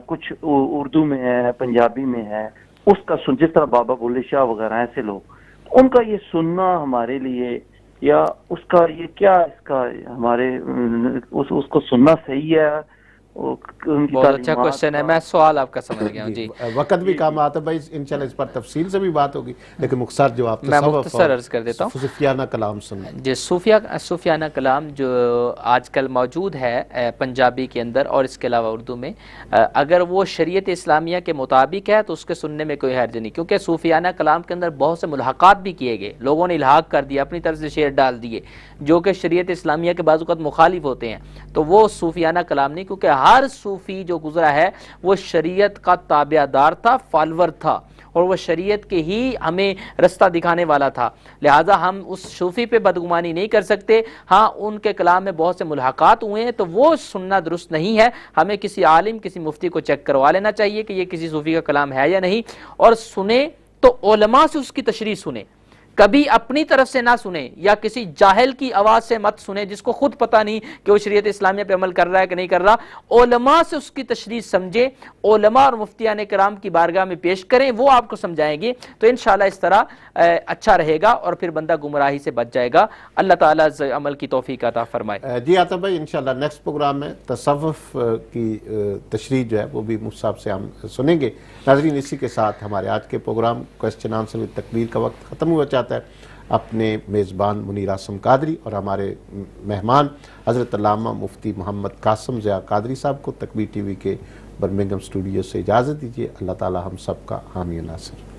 کچھ اردو میں ہے پنجابی میں ہے، اس کا جس طرح بابا بلے شاہ وغیرہ ایسے لوگ، ان کا یہ سننا ہمارے لیے یا اس کا یہ کیا اس کا ہمارے اس کو سننا صحیح ہے؟ بہت اچھا کوشچن ہے، میں سوال آپ کا سمجھ گیا ہوں۔ جی وقت بھی کام آتا ہے بھائی، انشاءاللہ اس پر تفصیل سے بھی بات ہوگی، لیکن مختصر جواب میں مختصر عرض کر دیتا ہوں۔ صوفیانہ کلام سننا جی صوفیانہ کلام جو آج کل موجود ہے پنجابی کے اندر اور اس کے علاوہ اردو میں، اگر وہ شریعت اسلامیہ کے مطابق ہے تو اس کے سننے میں کوئی حرج نہیں، کیونکہ صوفیانہ کلام کے اندر بہت سے ملحقات بھی کیے گئے، لوگوں نے الحاق کر دیا، اپنی طرف سے شعر ڈال دیے جو کہ شریعت اسلامیہ کے بعض اوقات مخالف ہوتے ہیں، تو وہ صوفیانہ کلام نہیں، کیونکہ ہر صوفی جو گزرا ہے وہ شریعت کا تابع دار تھا، فالور تھا، اور وہ شریعت کے ہی ہمیں رستہ دکھانے والا تھا، لہٰذا ہم اس صوفی پہ بدگمانی نہیں کر سکتے۔ ہاں ان کے کلام میں بہت سے ملحقات ہوئے ہیں تو وہ سننا درست نہیں ہے، ہمیں کسی عالم کسی مفتی کو چیک کروا لینا چاہیے کہ یہ کسی صوفی کا کلام ہے یا نہیں، اور سنیں تو علماء سے اس کی تشریح سنیں، کبھی اپنی طرف سے نہ سنیں یا کسی جاہل کی آواز سے مت سنیں جس کو خود پتہ نہیں کہ وہ شریعت اسلامیہ پہ عمل کر رہا ہے کہ نہیں کر رہا۔ علماء سے اس کی تشریح سمجھے، علماء اور مفتیان کرام کی بارگاہ میں پیش کریں، وہ آپ کو سمجھائیں گے، تو انشاءاللہ اس طرح اچھا رہے گا اور پھر بندہ گمراہی سے بچ جائے گا۔ اللہ تعالیٰ عمل کی توفیق عطا فرمائے۔ جی عاطف بھائی، انشاءاللہ نیکسٹ پروگرام میں تصوف کی تشریح جو ہے وہ بھی مفتی صاحب سے ہم سنیں گے۔ ناظرین، اسی کے ساتھ ہمارے آج کے پروگرام کوسچن آنسر وتھ تکبیر کا وقت ختم ہوا چاہتا ہے۔ اپنے میزبان منیر اعظم قادری اور ہمارے مہمان حضرت علامہ مفتی محمد قاسم ضیاء قادری صاحب کو تکبیر ٹی وی کے برمنگھم اسٹوڈیو سے اجازت دیجیے۔ اللہ تعالی ہم سب کا حامی و ناصر۔